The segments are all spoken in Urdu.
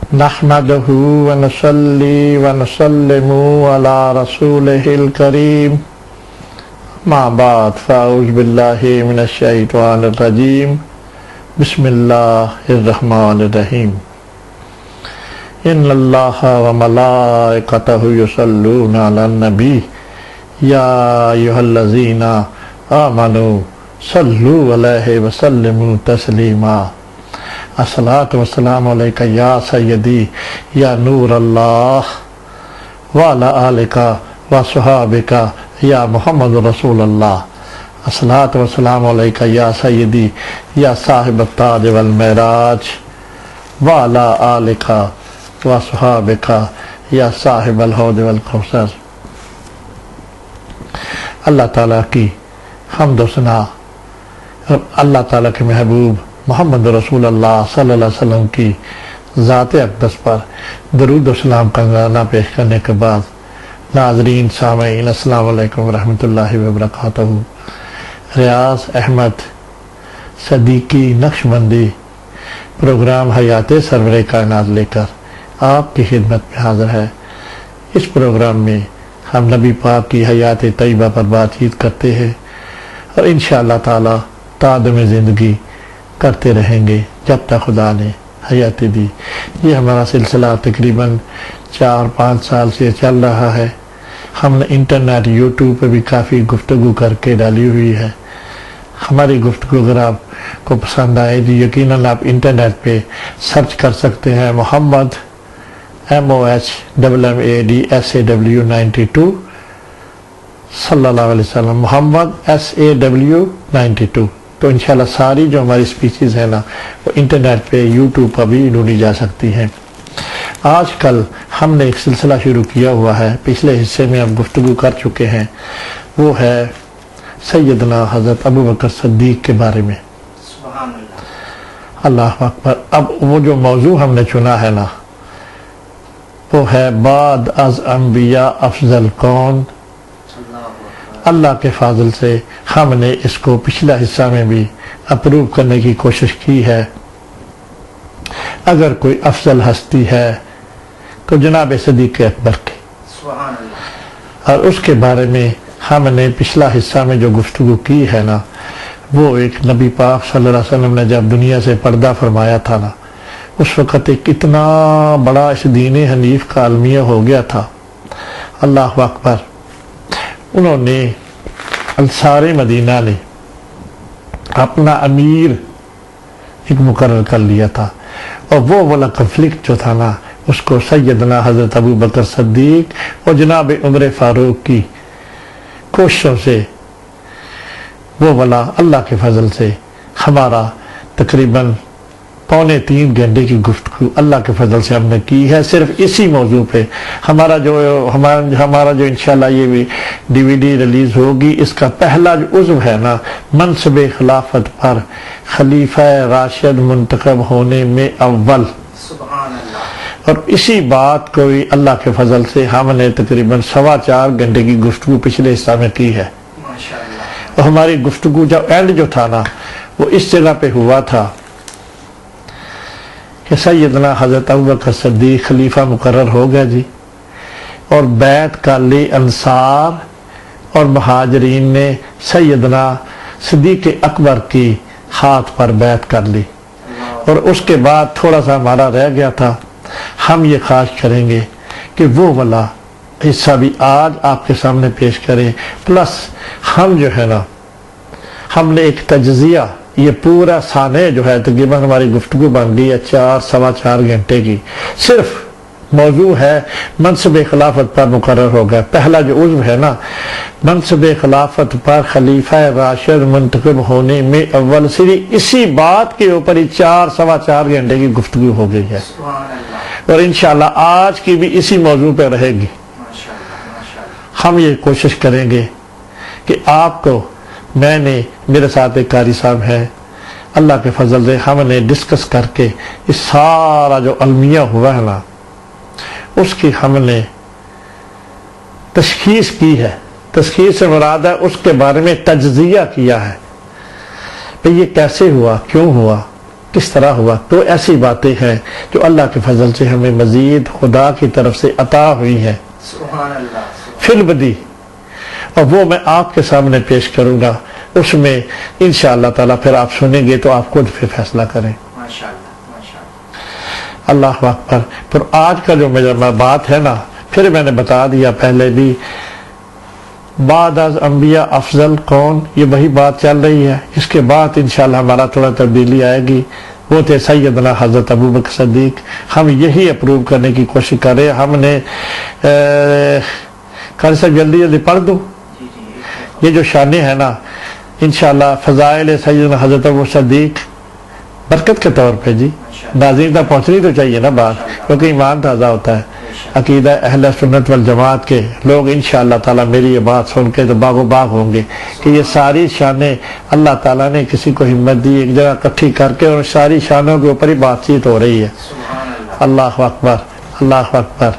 نحمده ونصلي ونسلم على رسوله الكريم ما بعد فأعوذ بالله من الشيطان الرجيم بسم الله الرحمن الرحيم إن الله وملائكته يصلون على النبي يا أيها الذين آمنوا صلوا عليه وسلموا تسليما الصلاة والسلام علیکہ یا سیدی یا نور اللہ وعلی آلک وصحابک یا محمد رسول اللہ الصلاة والسلام علیکہ یا سیدی یا صاحب التاج والمعراج وعلی آلک وصحابک یا صاحب الحوض والکوثر۔ اللہ تعالیٰ کی حمد و ثنا، اللہ تعالیٰ کے محبوب محمد رسول اللہ صلی اللہ علیہ وسلم کی ذات اقدس پر درود و سلام کا گانا پیش کرنے کے بعد، ناظرین سامعین السلام علیکم ورحمۃ اللہ وبرکاتہ۔ ریاض احمد صدیقی نقشبندی پروگرام حیات سرور کائنات لے کر آپ کی خدمت میں حاضر ہے۔ اس پروگرام میں ہم نبی پاک کی حیات طیبہ پر بات چیت کرتے ہیں اور انشاءاللہ تعالی تعدم زندگی کرتے رہیں گے جب تک خدا نے حیات دی۔ یہ ہمارا سلسلہ تقریباً 4-5 سال سے چل رہا ہے۔ ہم نے انٹرنیٹ یوٹیوب پہ بھی کافی گفتگو کر کے ڈالی ہوئی ہے۔ ہماری گفتگو اگر آپ کو پسند آئے تو یقیناً آپ انٹرنیٹ پہ سرچ کر سکتے ہیں محمد MOHMMADSAW92 صلی اللہ علیہ وسلم، محمد SAW92۔ تو انشاءاللہ ساری جو ہماری سپیچز ہیں نا وہ انٹرنیٹ پہ یوٹیوب پر بھی ڈھونڈی جا سکتی ہیں۔ آج کل ہم نے ایک سلسلہ شروع کیا ہوا ہے، پچھلے حصے میں ہم گفتگو کر چکے ہیں، وہ ہے سیدنا حضرت ابوبکر صدیق کے بارے میں۔ سبحان اللہ، اللہ اکبر۔ اب وہ جو موضوع ہم نے چنا ہے نا وہ ہے بعد از انبیاء افضل کون۔ اللہ کے فضل سے ہم نے اس کو پچھلا حصہ میں بھی اپروو کرنے کی کوشش کی ہے۔ اگر کوئی افضل ہستی ہے تو جناب صدیق اکبر کی، سبحان اللہ، اور اس کے بارے میں ہم نے پچھلا حصہ میں جو گفتگو کی ہے نا وہ ایک نبی پاک صلی اللہ علیہ وسلم نے جب دنیا سے پردہ فرمایا تھا نا، اس وقت ایک اتنا بڑا اس دین حنیف کا المیہ ہو گیا تھا۔ اللہ اکبر۔ انہوں نے انصار مدینہ نے اپنا امیر ایک مقرر کر لیا تھا، اور وہ والا کنفلکٹ جو تھا نا اس کو سیدنا حضرت ابوبکر صدیق اور جناب عمر فاروق کی کوششوں سے وہ والا اللہ کے فضل سے ہمارا تقریباً 2.25 گھنٹے کی گفتگو اللہ کے فضل سے ہم نے کی ہے، صرف اسی موضوع پہ۔ ہمارا جو انشاءاللہ یہ بھی DVD ریلیز ہوگی، اس کا پہلا جو عضو ہے نا منصب خلافت پر خلیفہ راشد منتخب ہونے میں اول، سبحان اللہ، اور اسی بات کو اللہ کے فضل سے ہم نے تقریباً 4.25 گھنٹے کی گفتگو پچھلے حصہ میں کی ہے۔ ماشاء اللہ، اور ہماری گفتگو جو اینڈ جو تھا نا وہ اس جگہ پہ ہوا تھا کہ سیدنا حضرت ابوبکر صدیق خلیفہ مقرر ہو گیا جی، اور بیعت کا لی انصار اور مہاجرین نے سیدنا صدیق اکبر کی ہاتھ پر بیعت کر لی، اور اس کے بعد تھوڑا سا ہمارا رہ گیا تھا۔ ہم یہ خواہش کریں گے کہ وہ والا حصہ بھی آج آپ کے سامنے پیش کریں، پلس ہم جو ہے نا ہم نے ایک تجزیہ، یہ پورا سانے جو ہے تقریباً ہماری گفتگو بن گئی ہے 4-4.25 گھنٹے کی، صرف موضوع ہے منصب خلافت پر مقرر ہو گیا۔ پہلا جو عضو ہے نا منصب خلافت پر خلیفہ راشد منتخب ہونے میں اول، صرف اسی بات کے اوپر ہی 4-4.25 گھنٹے کی گفتگو ہو گئی ہے، سبحان اللہ، اور انشاءاللہ آج کی بھی اسی موضوع پہ رہے گی۔ ماشاء اللہ، ماشاء اللہ، ہم یہ کوشش کریں گے کہ آپ کو، میں نے، میرے ساتھ ایک قاری صاحب ہے، اللہ کے فضل سے ہم نے ڈسکس کر کے اس سارا جو المیہ ہوا ہے نا اس کی ہم نے تشخیص کی ہے۔ تشخیص سے مراد ہے اس کے بارے میں تجزیہ کیا ہے کہ یہ کیسے ہوا، کیوں ہوا، کس طرح ہوا؟ تو ایسی باتیں ہیں جو اللہ کے فضل سے ہمیں مزید خدا کی طرف سے عطا ہوئی ہیں سبحان اللہ فی البدی، اور وہ میں آپ کے سامنے پیش کروں گا. اس میں انشاءاللہ تعالیٰ پھر آپ سنیں گے تو آپ خود پھر فیصلہ کریں. ماشاءاللہ ماشاءاللہ. اللہ اکبر. پھر آج کا جو میرا بات ہے نا، پھر میں نے بتا دیا پہلے بھی، بعد از انبیاء افضل کون، یہ وہی بات چل رہی ہے. اس کے بعد انشاءاللہ ہمارا تھوڑا تبدیلی آئے گی. وہ تھے سیدنا حضرت ابوبکر صدیق. ہم یہی اپروو کرنے کی کوشش کر رہے ہیں. ہم نے قاری صاحب جلدی جلدی پڑھ دوں. جی جی یہ جو شانیں ہیں نا، انشاءاللہ فضائل سیدنا حضرت ابوبکر صدیق برکت کے طور پہ جی ناظرین تک پہنچنی تو چاہیے نا بات، کیونکہ ایمان تازہ ہوتا ہے. عقیدہ اہل سنت والجماعت کے لوگ انشاءاللہ تعالیٰ میری یہ بات سن کے تو باغ و باغ ہوں گے کہ یہ ساری شانیں اللہ تعالیٰ نے کسی کو ہمت دی ایک جگہ اکٹھی کر کے، اور ساری شانوں کے اوپر ہی بات چیت ہو رہی ہے. سبحان اللہ. اللہ اکبر اللہ اکبر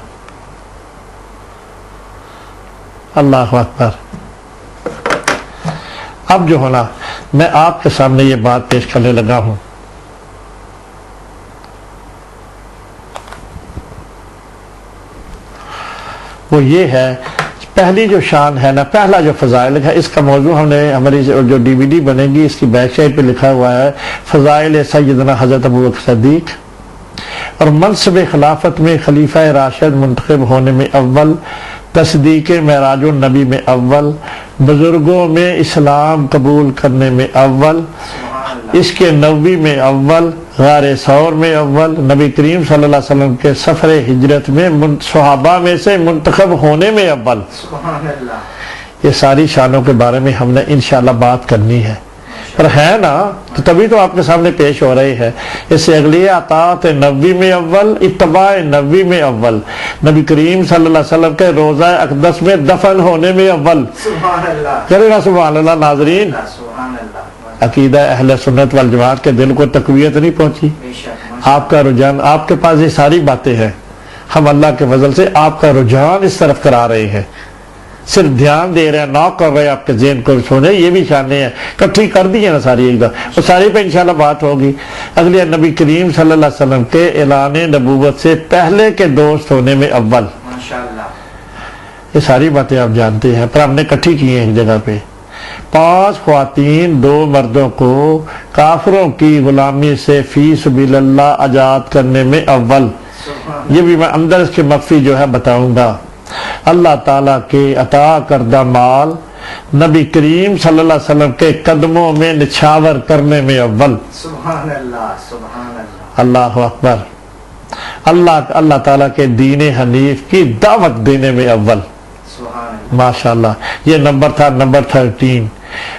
اللہ اکبر. اب جو ہونا میں آپ کے سامنے یہ بات پیش کرنے لگا ہوں. وہ یہ ہے، پہلی جو شان ہے نا، پہلا جو فضائل ہے، اس کا موضوع ہم نے ہماری جو ڈی وی ڈی بنے گی اس کی بیک سائڈ پہ لکھا ہوا ہے، فضائل سیدنا حضرت ابوبکر صدیق. اور منصب خلافت میں خلیفہ راشد منتخب ہونے میں اول، تصدیق معراج النبی میں اول، بزرگوں میں اسلام قبول کرنے میں اول، سبحان اللہ. اس کے نوی میں اول، غار ثور میں اول، نبی کریم صلی اللہ علیہ وسلم کے سفر ہجرت میں صحابہ میں سے منتخب ہونے میں اول. سبحان اللہ. یہ ساری شانوں کے بارے میں ہم نے انشاءاللہ بات کرنی ہے. پر ہے نا، تو تبھی تو آپ کے سامنے پیش ہو رہی ہے. اس سے اگلی اطاعت نبی میں اول، اتباع نبی میں اول، نبی کریم صلی اللہ علیہ وسلم کے روضہ اقدس میں دفن ہونے میں اول. سبحان اللہ. کرے نا سبحان اللہ ناظرین. سبحان اللہ. عقیدہ اہل سنت والجماعت کے دل کو تقویت نہیں پہنچی؟ بے شک. آپ کا رجحان، آپ کے پاس یہ ساری باتیں ہیں، ہم اللہ کے فضل سے آپ کا رجحان اس طرف کرا رہے ہیں، صرف دھیان دے رہے ہیں، نوک کر رہے ہیں آپ کے ذہن کو. سونے یہ بھی شانیں ہیں، کٹھی کر دی ہے نا ساری ایک دم، وہ ساری پہ انشاءاللہ بات ہوگی. اگلی نبی کریم صلی اللہ علیہ وسلم کے اعلان نبوت سے پہلے کے دوست ہونے میں اول. ماشاءاللہ. یہ ساری باتیں آپ جانتے ہیں، پر ہم نے کٹھی کی ہیں ایک جگہ پہ. 5 خواتین 2 مردوں کو کافروں کی غلامی سے فی سبیل اللہ آزاد کرنے میں اول. سبحان یہ بھی میں اندر اس کے مخفی جو ہے بتاؤں گا. اللہ تعالیٰ کے عطا کردہ مال نبی کریم صلی اللہ علیہ وسلم کے قدموں میں نچھاور کرنے میں اول. سبحان اللہ. سبحان اللہ. اللہ اکبر. اللہ تعالیٰ کے دین حنیف کی دعوت دینے میں اول. سبحان اللہ. ماشاءاللہ. یہ نمبر تھا نمبر 13.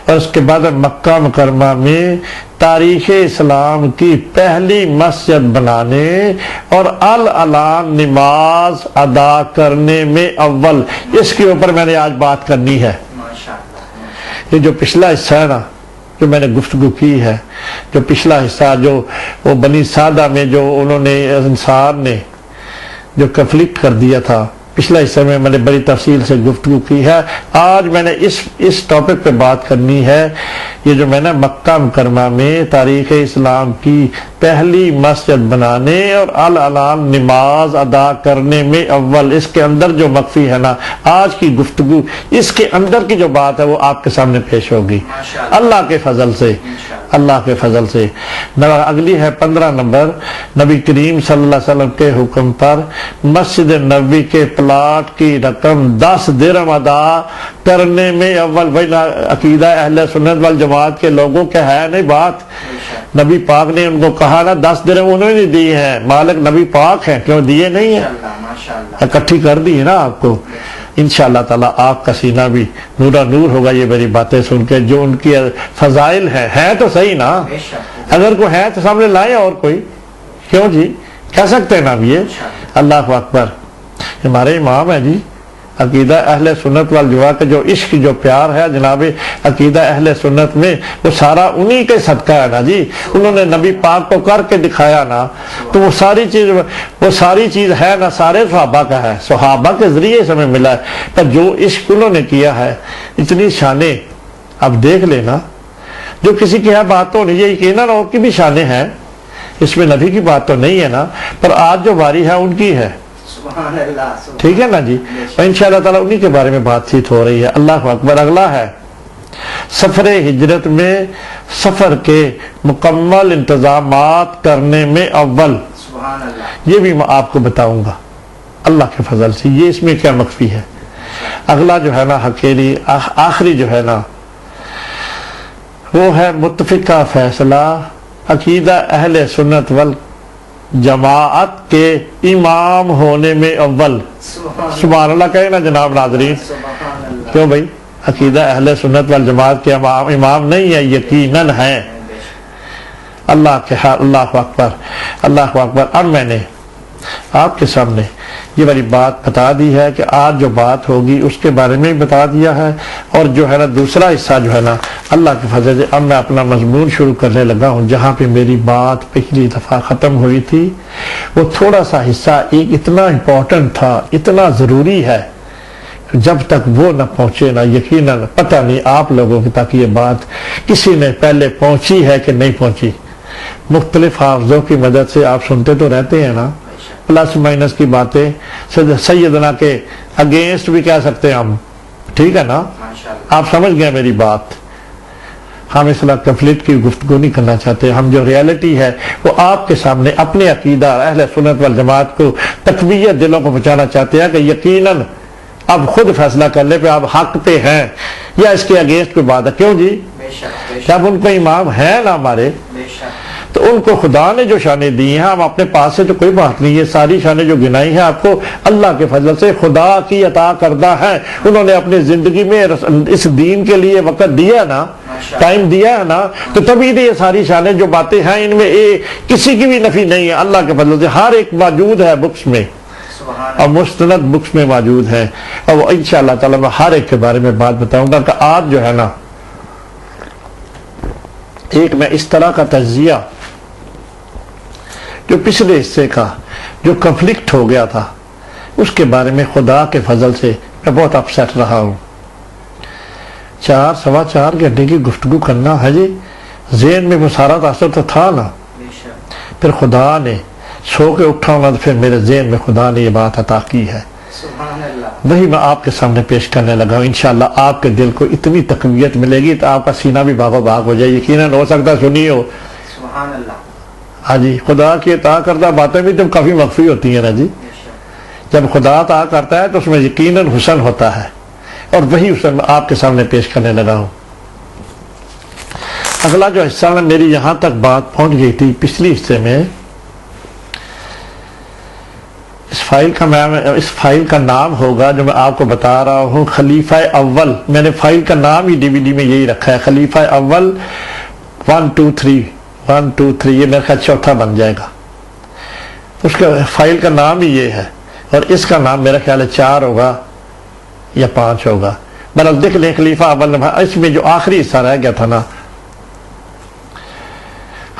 اور اس کے بعد مکہ مکرمہ میں تاریخ اسلام کی پہلی مسجد بنانے اور اعلان نماز ادا کرنے میں اول. اس کے اوپر میں نے آج بات کرنی ہے. ماشاءاللہ. یہ جو پچھلا حصہ ہے نا، جو میں نے گفتگو کی ہے، جو پچھلا حصہ جو وہ بنی سعدہ میں جو انہوں نے انصار نے جو کنفلکٹ کر دیا تھا، پچھلا حصہ میں نے بڑی تفصیل سے گفتگو کی ہے. آج میں نے اس ٹاپک پہ بات کرنی ہے. یہ جو میں نے مکہ مکرمہ میں تاریخ اسلام کی پہلی مسجد بنانے اور اعلان نماز ادا کرنے میں اول، اس کے اندر جو مخفی ہے نا، آج کی گفتگو اس کے اندر کی جو بات ہے وہ آپ کے سامنے پیش ہوگی ماشاءاللہ. اللہ کے فضل سے. اللہ کے فضل سے. اگلی ہے 15 نمبر. نبی کریم صلی اللہ علیہ وسلم کے حکم پر مسجد نبوی کے پلاٹ کی رقم 10 درہم ادا کرنے میں اول. بھائی عقیدہ اہل سنت والجماعت کے لوگوں کے ہے نہیں بات. نبی پاک نے ان کو کہا نا 10 درہم انہوں نے دی ہے، مالک نبی پاک ہیں، کیوں دیے نہیں ہیں؟ ماشاءاللہ. اکٹھی کر دی ہے نا آپ کو. انشاءاللہ تعالیٰ آپ کا سینہ بھی نورا نور ہوگا یہ میری باتیں سن کے. جو ان کی فضائل ہیں تو صحیح نا، بے شک. اگر کوئی ہے تو سامنے لائیں. اور کوئی کیوں جی، کہہ سکتے ہیں نا اب یہ. اللہ اکبر. ہمارے امام ہیں جی عقیدہ اہل سنت والجماعت کا جو عشق جو پیار ہے جناب عقیدہ اہل سنت میں، وہ سارا انہی کے صدقہ ہے نا جی. انہوں نے نبی پاک کو کر کے دکھایا نا، تو وہ ساری چیز ہے نا، سارے صحابہ کا ہے، صحابہ کے ذریعے سے ہمیں ملا ہے. پر جو عشق انہوں نے کیا ہے، اتنی شانیں اب دیکھ لینا. جو کسی کی ہے بات تو نہیں، یہ یقیناً اور کی بھی شانیں ہیں، اس میں نبی کی بات تو نہیں ہے نا، پر آج جو باری ہے ان کی ہے، سبحان اللہ ٹھیک ہے نا جی. اور انشاءاللہ تعالیٰ انہی کے بارے میں بات چیت ہو رہی ہے. اللہ اکبر. اگلا ہے سفر ہجرت میں سفر کے مکمل انتظامات کرنے میں اول. سبحان اللہ. یہ بھی میں آپ کو بتاؤں گا اللہ کے فضل سے، یہ اس میں کیا مخفی ہے. اگلا جو ہے نا حقیری آخری جو ہے نا وہ ہے متفقہ فیصلہ عقیدہ اہل سنت والجماعت کے امام ہونے میں اول. سبحان اللہ کہے نا جناب ناظرین. سبحان اللہ. کیوں بھائی؟ عقیدہ اہل سنت والجماعت کے امام نہیں ہے، یقیناً ہیں. اللہ کے اللہ اکبر اللہ اکبر. اب میں نے آپ کے سامنے یہ والی بات بتا دی ہے کہ آج جو بات ہوگی اس کے بارے میں بھی بتا دیا ہے، اور جو ہے نا دوسرا حصہ جو ہے نا اللہ کے فضل سے اب میں اپنا مضمون شروع کرنے لگا ہوں. جہاں پہ میری بات پچھلی دفعہ ختم ہوئی تھی وہ تھوڑا سا حصہ ایک اتنا امپورٹنٹ تھا، اتنا ضروری ہے، جب تک وہ نہ پہنچے نا یقیناً پتہ نہیں آپ لوگوں کی تک یہ بات کسی نے پہلے پہنچی ہے کہ نہیں پہنچی. مختلف حافظوں کی مدد سے آپ سنتے تو رہتے ہیں نا، پلس مائنس کی باتیں سیدنا کے اگینسٹ بھی کہہ سکتے ہیں ہم، ٹھیک ہے نا. ماشاءاللہ. آپ سمجھ گئے میری بات. ہم اصلاح کنفلکٹ کی گفتگو نہیں کرنا چاہتے، ہم جو ریالٹی ہے وہ آپ کے سامنے اپنے عقیدہ اہل سنت والجماعت کو تقویت دلوں کو پہنچانا چاہتے ہیں کہ یقیناً اب خود فیصلہ کر لے پہ آپ حق پہ ہیں یا اس کے اگینسٹ کوئی بات ہے. کیوں جی؟ بے شک بے شک جب ان کو امام ہے نا ہمارے، بے شک. تو ان کو خدا نے جو شانیں دی ہیں ہم اپنے پاس سے تو کوئی بات نہیں. یہ ساری شانیں جو گنائی ہیں آپ کو اللہ کے فضل سے خدا کی عطا کردہ ہیں. انہوں نے اپنی زندگی میں اس دین کے لیے وقت دیا نا، ٹائم دیا ہے نا، تو تبھی یہ ساری شانیں جو باتیں ہیں ان میں کسی کی بھی نفی نہیں ہے. اللہ کے فضل سے ہر ایک موجود ہے بکس میں، سبحان اور مستند بکس میں موجود ہے. اور وہ انشاءاللہ تعالیٰ میں ہر ایک کے بارے میں بات بتاؤں گا کہ آج جو ہے نا ایک میں اس طرح کا تجزیہ جو پچھلے حصے کا جو کنفلکٹ ہو گیا تھا اس کے بارے میں خدا کے فضل سے میں بہت اپسیٹ رہا ہوں. 4-4.25 گھنٹے کی گفتگو کرنا ہے جی، ذہن میں وہ سارا تاثر تو تھا نا. بے شک. پھر خدا نے سو کے اٹھا ہونا تو پھر میرے ذہن میں خدا نے یہ بات عطا کی ہے، سبحان اللہ. وہی میں آپ کے سامنے پیش کرنے لگا ہوں. انشاءاللہ آپ کے دل کو اتنی تقویت ملے گی تو آپ کا سینہ بھی باغ و باغ ہو جائے. یقیناً ہو سکتا سنی ہو. سبحان اللہ. ہاں جی، خدا کی عطا کردہ باتیں بھی تو کافی مخفی ہوتی ہیں نا جی. بے شک. جب خدا عطا کرتا ہے تو اس میں یقیناً حسن ہوتا ہے، اور وہی حسن میں آپ کے سامنے پیش کرنے لگا ہوں. اگلا جو حصہ میں میری یہاں تک بات پہنچ گئی تھی پچھلی حصے میں، اس فائل کا نام ہوگا جو میں آپ کو بتا رہا ہوں خلیفہ اول. میں نے فائل کا نام ہی ڈی وی ڈی میں یہی رکھا ہے، خلیفہ اول 1 2 3. یہ میرا خیال چوتھا بن جائے گا. اس کا فائل کا نام ہی یہ ہے، اور اس کا نام میرا خیال ہے 4 ہوگا یا 5 ہوگا. بہرحال دیکھ لیں خلیفہ اول. اس میں جو آخری حصہ رہ گیا تھا نا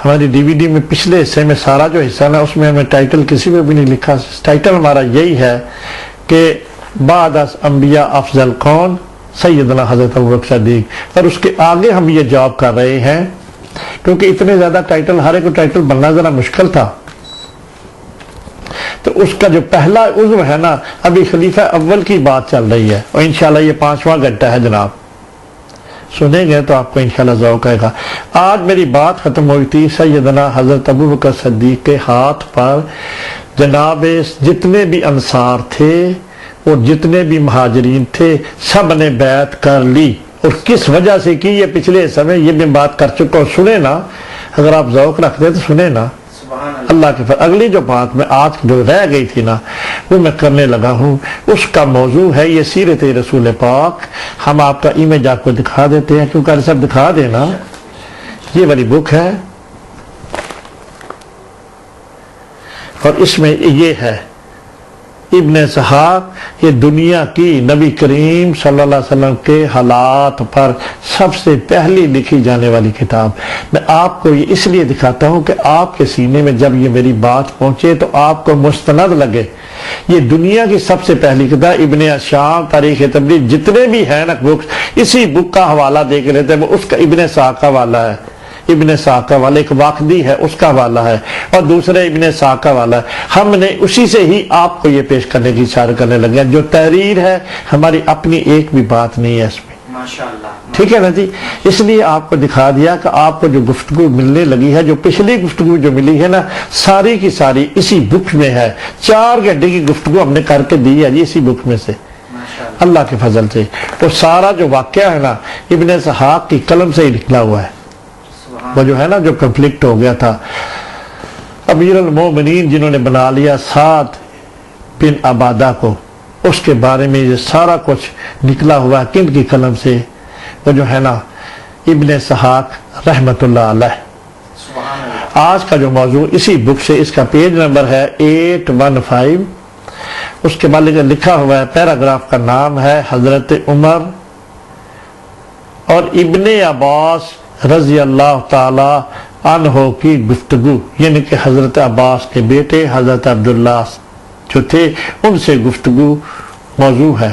ہماری ڈی وی ڈی میں پچھلے حصے میں سارا جو حصہ نا اس میں ہمیں ٹائٹل کسی میں بھی نہیں لکھا. ٹائٹل ہمارا یہی ہے کہ بعد از انبیاء افضل کون؟ سیدنا حضرت ابوبکر صدیق. اور اس کے آگے ہم یہ جواب کر رہے ہیں کیونکہ اتنے زیادہ ٹائٹل، ہر ایک کو ٹائٹل بننا ذرا مشکل تھا. تو اس کا جو پہلا عضو ہے نا ابھی خلیفہ اول کی بات چل رہی ہے، اور انشاءاللہ یہ 5واں گھنٹہ ہے جناب. سنیں گے تو آپ کو انشاءاللہ ذوق آئے گا. آج میری بات ختم ہوئی تھی سیدنا حضرت ابوبکر صدیق کے ہاتھ پر جناب جتنے بھی انصار تھے اور جتنے بھی مہاجرین تھے سب نے بیعت کر لی. اور کس وجہ سے کی یہ پچھلے سمے یہ میں بات کر چکا ہوں. سنیں نا، اگر آپ ذوق رکھتے تو سنیں نا. سبحان اللہ. اللہ کے فضل. اگلی جو بات میں آج جو رہ گئی تھی نا وہ میں کرنے لگا ہوں، اس کا موضوع ہے یہ سیرت رسول پاک. ہم آپ کا امیج آپ کو دکھا دیتے ہیں کیونکہ سب دکھا دینا. یہ والی بک ہے اور اس میں یہ ہے ابن اسحاق، یہ دنیا کی نبی کریم صلی اللہ علیہ وسلم کے حالات پر سب سے پہلی لکھی جانے والی کتاب. میں آپ کو یہ اس لیے دکھاتا ہوں کہ آپ کے سینے میں جب یہ میری بات پہنچے تو آپ کو مستند لگے. یہ دنیا کی سب سے پہلی کتاب ابن شام تاریخ تبریز جتنے بھی ہیں نا بکس اسی بک کا حوالہ دے کے لیتے ہیں. وہ اس کا ابن اسحاق کا حوالہ ہے. ابن ساقہ والا، ایک واقدی ہے اس کا حوالہ ہے اور دوسرے ابن ساقہ والا ہے. ہم نے اسی سے ہی آپ کو یہ پیش کرنے کی اشارہ کرنے لگے. جو تحریر ہے ہماری اپنی ایک بھی بات نہیں ہے اس میں. ماشاءاللہ. ٹھیک ہے نا جی. اس لیے آپ کو دکھا دیا کہ آپ کو جو گفتگو ملنے لگی ہے، جو پچھلی گفتگو جو ملی ہے نا، ساری کی ساری اسی بک میں ہے. 4 گھنٹے کی گفتگو ہم نے کر کے دی ہے جی اسی بک میں سے، ماشاءاللہ. اللہ کے فضل سے. وہ سارا جو واقعہ ہے نا ابن اسحاق کی قلم سے ہی نکلا ہوا ہے. سبحان وہ جو ہے نا جو کنفلکٹ ہو گیا تھا، امیر المومنین جنہوں نے بنا لیا سعد بن عبادہ کو، اس کے بارے میں یہ سارا کچھ نکلا ہوا ہے کن کی قلم سے؟ وہ جو ہے نا ابن اسحاق رحمت اللہ علیہ. سبحان اللہ. آج کا جو موضوع اسی بک سے، اس کا پیج نمبر ہے 815. اس کے بعد لکھا ہوا ہے، پیراگراف کا نام ہے حضرت عمر اور ابن عباس رضی اللہ تعالی عنہ کی گفتگو، یعنی کہ حضرت عباس کے بیٹے حضرت عبداللہ جو تھے ان سے گفتگو موضوع ہے.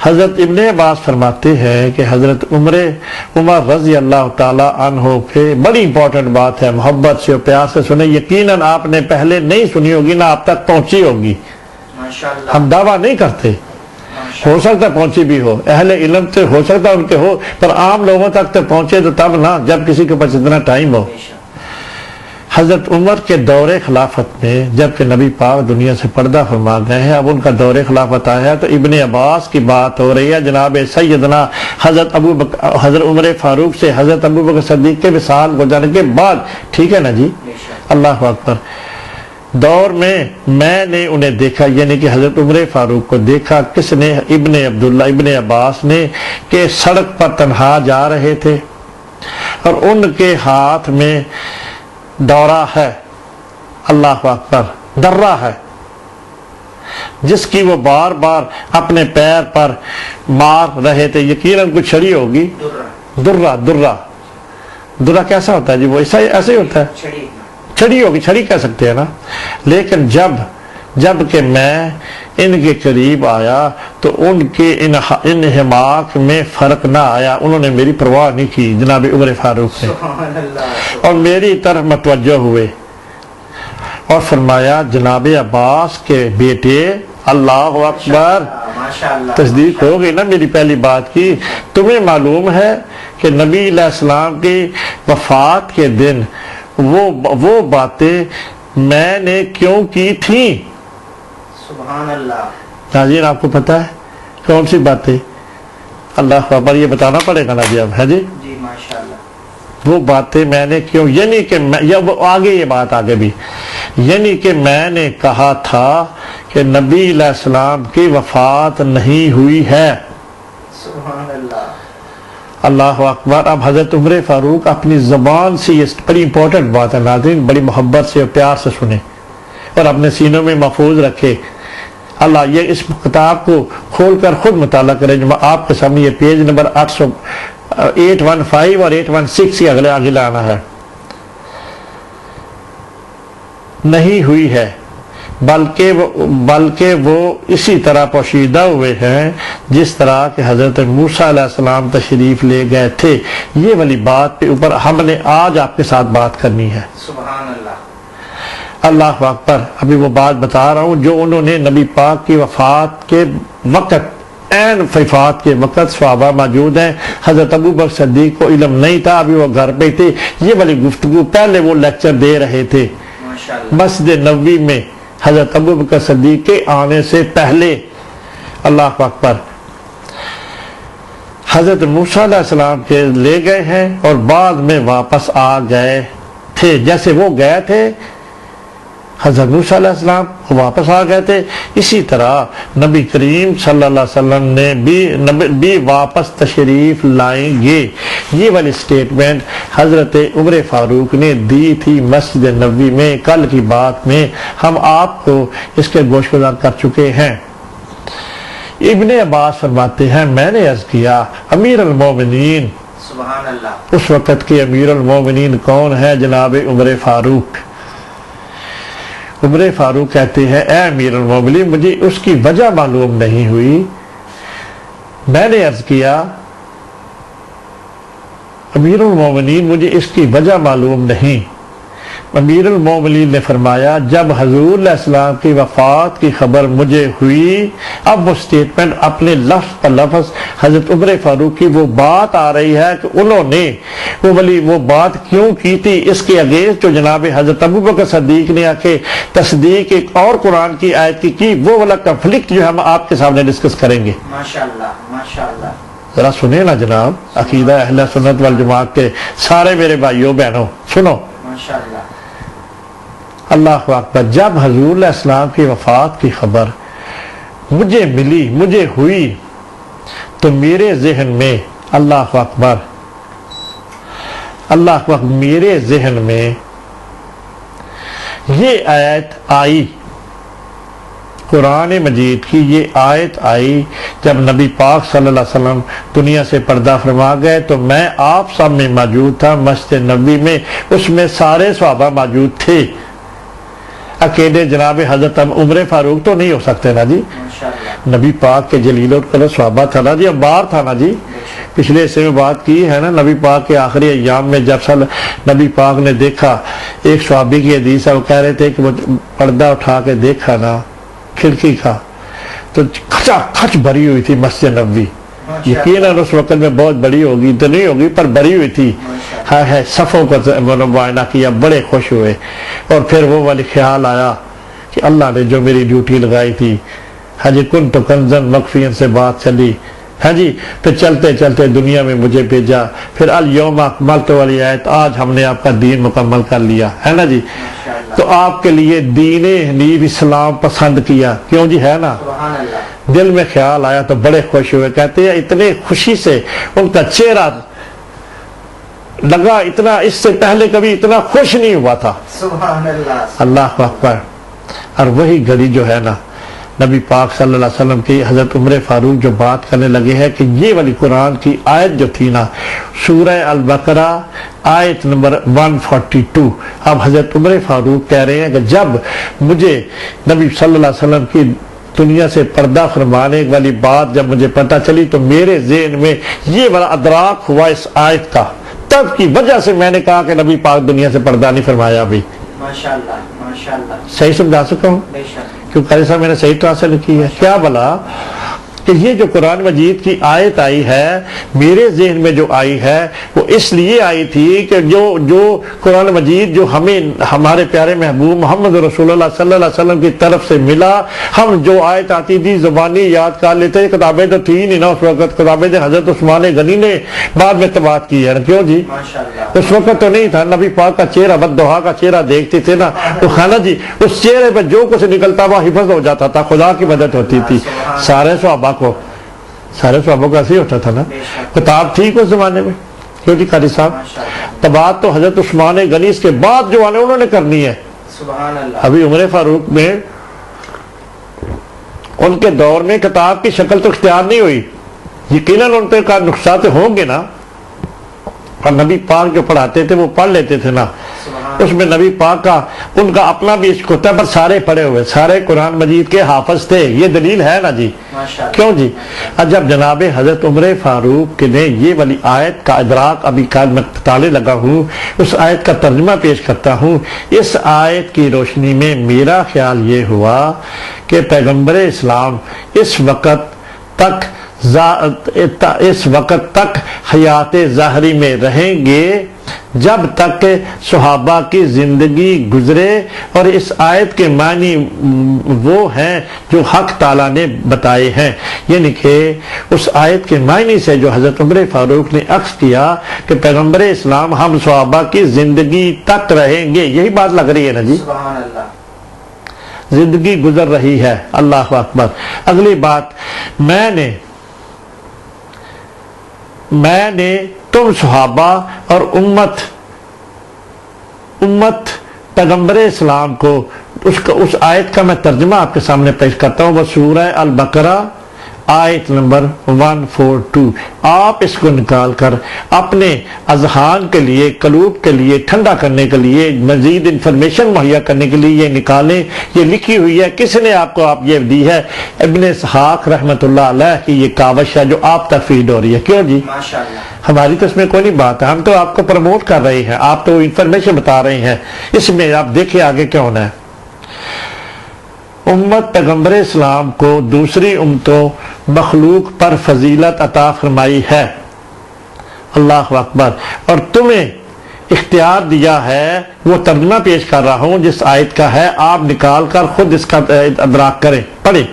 حضرت ابن عباس فرماتے ہیں کہ حضرت عمر رضی اللہ تعالی عنہ پہ بڑی امپورٹنٹ بات ہے، محبت سے اور پیار سے سنیں. یقیناً آپ نے پہلے نہیں سنی ہوگی، نہ آپ تک پہنچی ہوگی. ماشاءاللہ. ہم دعویٰ نہیں کرتے، ہو سکتا ہے پہنچی بھی ہو، اہل علم سے ہو سکتا ہے ان کے ہو، پر عام لوگوں تک تو پہنچے تو تب نہ جب کسی کے پاس اتنا ٹائم ہو. بے شک. حضرت عمر کے دور خلافت میں جب کہ نبی پاک دنیا سے پردہ فرما گئے ہیں، اب ان کا دور خلافت آیا ہے، تو ابن عباس کی بات ہو رہی ہے. جناب سیدنا حضرت عمر فاروق سے حضرت ابوبکر صدیق کے وصال ہو جانے کے بعد. ٹھیک ہے نا جی. بے شک. اللہ اکبر. دور میں نے انہیں دیکھا، یعنی کہ حضرت عمر فاروق کو دیکھا. کس نے؟ ابن عبداللہ ابن عباس نے، کہ سڑک پر تنہا جا رہے تھے اور ان کے ہاتھ میں دورہ ہے، اللہ اکبر، درہ ہے، جس کی وہ بار بار اپنے پیر پر مار رہے تھے. یقیناً کچھ چھڑی ہوگی. درہ. درہ کیسا ہوتا ہے جی؟ وہ ایسا ہی ہوتا ہے، چھڑی. چھڑی ہوگی، چھڑی کہہ سکتے ہیں نا. لیکن جب کہ میں ان کے قریب آیا تو ان کے ان حماق میں فرق نہ آیا. انہوں نے میری پرواہ نہیں کی جناب عمر فاروق نے، سبحان اللہ. اور میری طرف متوجہ ہوئے اور فرمایا جناب عباس کے بیٹے. اللہ اکبر. ماشاءاللہ. تصدیق ہو گئی نا میری پہلی بات کی. تمہیں معلوم ہے کہ نبی علیہ السلام کی وفات کے دن وہ باتیں میں نے کیوں کی تھیں؟ سبحان اللہ. ناظرین آپ کو پتا ہے کون سی باتیں؟ اللہ اکبر. یہ بتانا پڑے گا نا جی اب، ہے جی. جی ماشاءاللہ. وہ باتیں میں نے کیوں، یعنی کہ آگے یہ بات آگے بھی، یعنی کہ میں نے کہا تھا کہ نبی علیہ السلام کی وفات نہیں ہوئی ہے. سبحان اللہ. اللہ اکبر. اب حضرت عمر فاروق اپنی زبان سے، یہ بڑی امپورٹنٹ بات ہے ناظرین، بڑی محبت سے اور پیار سے سنیں اور اپنے سینوں میں محفوظ رکھے. اللہ یہ اس کتاب کو کھول کر خود مطالعہ کرے. جو آپ کے سامنے یہ پیج نمبر 815 اور 816 سے آگے لانا ہے. نہیں ہوئی ہے، بلکہ وہ اسی طرح پوشیدہ ہوئے ہیں جس طرح کہ حضرت موسیٰ علیہ السلام تشریف لے گئے تھے. یہ والی بات کے اوپر ہم نے آج آپ کے ساتھ بات کرنی ہے. سبحان اللہ. اللہ اکبر. ابھی وہ بات بتا رہا ہوں جو انہوں نے نبی پاک کی وفات کے وقت، عین وفات کے وقت صحابہ موجود ہیں. حضرت ابوبکر صدیق کو علم نہیں تھا، ابھی وہ گھر پہ تھے. یہ والی گفتگو پہلے وہ لیکچر دے رہے تھے ماشاءاللہ. مسجد نبوی میں حضرت ابوبکر صدیق کے آنے سے پہلے. اللہ اکبر. حضرت موسیٰ علیہ السلام کے لے گئے ہیں اور بعد میں واپس آ گئے تھے. جیسے وہ گئے تھے حضرت موسیٰ علیہ السلام واپس آ گئے تھے، اسی طرح نبی کریم صلی اللہ علیہ وسلم نے بھی واپس تشریف لائیں گے. یہ والی سٹیٹمنٹ حضرت عمر فاروق نے دی تھی مسجد نبوی میں. کل کی بات میں ہم آپ کو اس کے گوش گزار کر چکے ہیں. ابن عباس فرماتے ہیں میں نے عرض کیا امیر المومنین. سبحان اللہ. اس وقت کے امیر المومنین کون ہے؟ جناب عمر فاروق. عمر فاروق کہتے ہیں اے امیر المومنین مجھے اس کی وجہ معلوم نہیں ہوئی. میں نے عرض کیا امیر المومنین مجھے اس کی وجہ معلوم نہیں۔ امیر المومنین نے فرمایا جب حضور علیہ السلام کی وفات کی خبر مجھے ہوئی، اب وہ سٹیٹمنٹ اپنے لفظ پر لفظ حضرت عمر فاروق کی وہ بات آ رہی ہے کہ انہوں نے وہ بات کیوں کی تھی، اس کے اگینسٹ جو جناب حضرت ابوبکر صدیق نے آ کے تصدیق ایک اور قرآن کی آیت کی وہ والا کنفلکٹ جو ہم آپ کے سامنے ڈسکس کریں گے۔ ماشاءاللہ ماشاءاللہ، ذرا سنیں نا جناب، عقیدہ اہل سنت والجماعت کے سارے میرے بھائیوں بہنوں سنو۔ ماشاءاللہ، اللہ اکبر، جب حضور علیہ السلام کی وفات کی خبر مجھے ملی، مجھے ہوئی، تو میرے ذہن میں اللہ اکبر میرے ذہن میں یہ آیت آئی، قرآن مجید کی یہ آیت آئی جب نبی پاک صلی اللہ علیہ وسلم دنیا سے پردہ فرما گئے، تو میں آپ سب میں موجود تھا مسجد نبوی میں، اس میں سارے صحابہ موجود تھے، اکیلے جناب حضرت عمر فاروق تو نہیں ہو سکتے نا جی، ماشاءاللہ، نبی پاک کے جلیل القدر صحابہ تھا نا جی، عمار تھا نا جی، پچھلے حصے میں بات کی ہے نا، نبی پاک کے آخری ایام میں جب نبی پاک نے دیکھا، ایک صحابی کی حدیث ہے، وہ کہہ رہے تھے کہ وہ پردہ اٹھا کے دیکھا نا کھڑکی کا تو کھچا کھچ بھری ہوئی تھی مسجد نبوی، یقیناً اس وقت میں بہت بڑی ہوگی تو نہیں ہوگی پر بھری ہوئی تھی، ہے صفوں کو معائنہ کیا، بڑے خوش ہوئے، اور پھر وہ والی خیال آیا کہ اللہ نے جو میری ڈیوٹی لگائی تھی، ہاں جی، کن تو کنزن مخفین سے بات چلی، ہاں جی، پھر چلتے چلتے دنیا میں مجھے بھیجا، پھر الیوم اکملت والی آیت، آج ہم نے آپ کا دین مکمل کر لیا ہے نا جی، تو آپ کے لیے دین حنیف اسلام پسند کیا، کیوں جی، ہے نا، سبحان اللہ، دل میں خیال آیا تو بڑے خوش ہوئے، کہتے ہیں اتنے خوشی سے ان کا چہرہ لگا، اتنا اس سے پہلے کبھی اتنا خوش نہیں ہوا تھا، سبحان اللہ، اللہ اکبر۔ اور وہی گھڑی جو ہے نا نبی پاک صلی اللہ علیہ وسلم کی حضرت عمر فاروق جو بات کرنے لگے ہیں کہ یہ والی قرآن کی آیت جو تھی نا، سورہ البقرہ آیت نمبر 142، اب حضرت عمر فاروق کہہ رہے ہیں کہ جب مجھے نبی صلی اللہ علیہ وسلم کی دنیا سے پردہ فرمانے والی بات جب مجھے پتہ چلی تو میرے ذہن میں یہ والا ادراک ہوا اس آیت کا، تب کی وجہ سے میں نے کہا کہ نبی پاک دنیا سے پردہ نہیں فرمایا ابھی۔ ماشاءاللہ ماشاءاللہ، صحیح سمجھا سکتا ہوں بے شک، کیوں قاری صاحب میں نے صحیح ٹرانسلیٹ کی ہے کیا بلا کہ یہ جو قرآن مجید کی آیت آئی ہے میرے ذہن میں جو آئی ہے وہ اس لیے آئی تھی کہ جو قرآن مجید جو ہمیں ہمارے پیارے محبوب محمد رسول اللہ صلی اللہ علیہ وسلم کی طرف سے ملا، ہم جو آیت آتی تھی زبانی یاد کر لیتے، کتابیں تو تھی نہیں نا اس وقت، کتابیں حضرت عثمان غنی نے بعد میں تباعت کی ہے نا، کیوں جی، ماشاءاللہ، اس وقت تو نہیں تھا، نبی پاک کا چہرہ بددعا کا چہرہ دیکھتے تھے نا تو خانہ جی اس چہرے پہ جو کچھ نکلتا وہ حفظ ہو جاتا تھا، خدا کی مدد ہوتی تھی، سارے صحابہ کو ایسے ہی ہوتا تھا نا، کتاب تھی اس زمانے میں، کیوں جی قاری صاحب، تباعت تو حضرت عثمان غنی اس کے بعد جو آنے انہوں نے کرنی ہے، سبحان اللہ، ابھی عمر فاروق میں ان کے دور میں کتاب کی شکل تو اختیار نہیں ہوئی، یقیناً ان پہ کا نقصات ہوں گے نا، اور نبی پاک جو پڑھاتے تھے وہ پڑھ لیتے تھے نا، اس میں نبی پاک کا ان کا اپنا بھی عشق ہوتا ہے، پر سارے پڑھے ہوئے، سارے قرآن مجید کے حافظ تھے، یہ دلیل ہے نا جی، کیوں جی، جب جناب حضرت عمر فاروق نے یہ والی آیت کا ادراک ابھی میں تالے لگا ہوں، اس آیت کا ترجمہ پیش کرتا ہوں، اس آیت کی روشنی میں میرا خیال یہ ہوا کہ پیغمبر اسلام اس وقت تک حیات ظاہری میں رہیں گے جب تک صحابہ کی زندگی گزرے، اور اس آیت کے معنی وہ ہیں جو حق تعالیٰ نے بتائے ہیں، یعنی کہ اس آیت کے معنی سے جو حضرت عمر فاروق نے عکس کیا کہ پیغمبر اسلام ہم صحابہ کی زندگی تک رہیں گے، یہی بات لگ رہی ہے نا جی، سبحان اللہ، زندگی گزر رہی ہے، اللہ اکبر۔ اگلی بات، میں نے تم صحابہ اور امت پیغمبر اسلام کو اس آیت کا میں ترجمہ آپ کے سامنے پیش کرتا ہوں، وہ سورہ البقرہ آیت نمبر 142. آپ اس کو نکال کر اپنے اذہان کے لیے، قلوب کے لیے ٹھنڈا کرنے کے لیے، مزید انفارمیشن مہیا کرنے کے لیے یہ نکالیں. یہ لکھی ہوئی ہے، کس نے آپ کو یہ دی ہے؟ ابن اسحاق رحمۃ اللہ علیہ کی یہ کاوش ہے جو آپ تک فیڈ ہو رہی ہے. کیوں جی؟ ماشاءاللہ. ہماری تو اس میں کوئی نہیں بات ہے، ہم تو آپ کو پروموٹ کر رہے ہیں، آپ تو انفارمیشن بتا رہے ہیں. اس میں آپ دیکھیں آگے کیا ہونا ہے. امت پیغمبر اسلام کو دوسری امتوں مخلوق پر فضیلت عطا فرمائی ہے. اللہ اکبر. اور تمہیں اختیار دیا ہے، وہ ترجمہ پیش کر رہا ہوں جس آیت کا ہے، آپ نکال کر خود اس کا ادراک کریں، پڑھیں.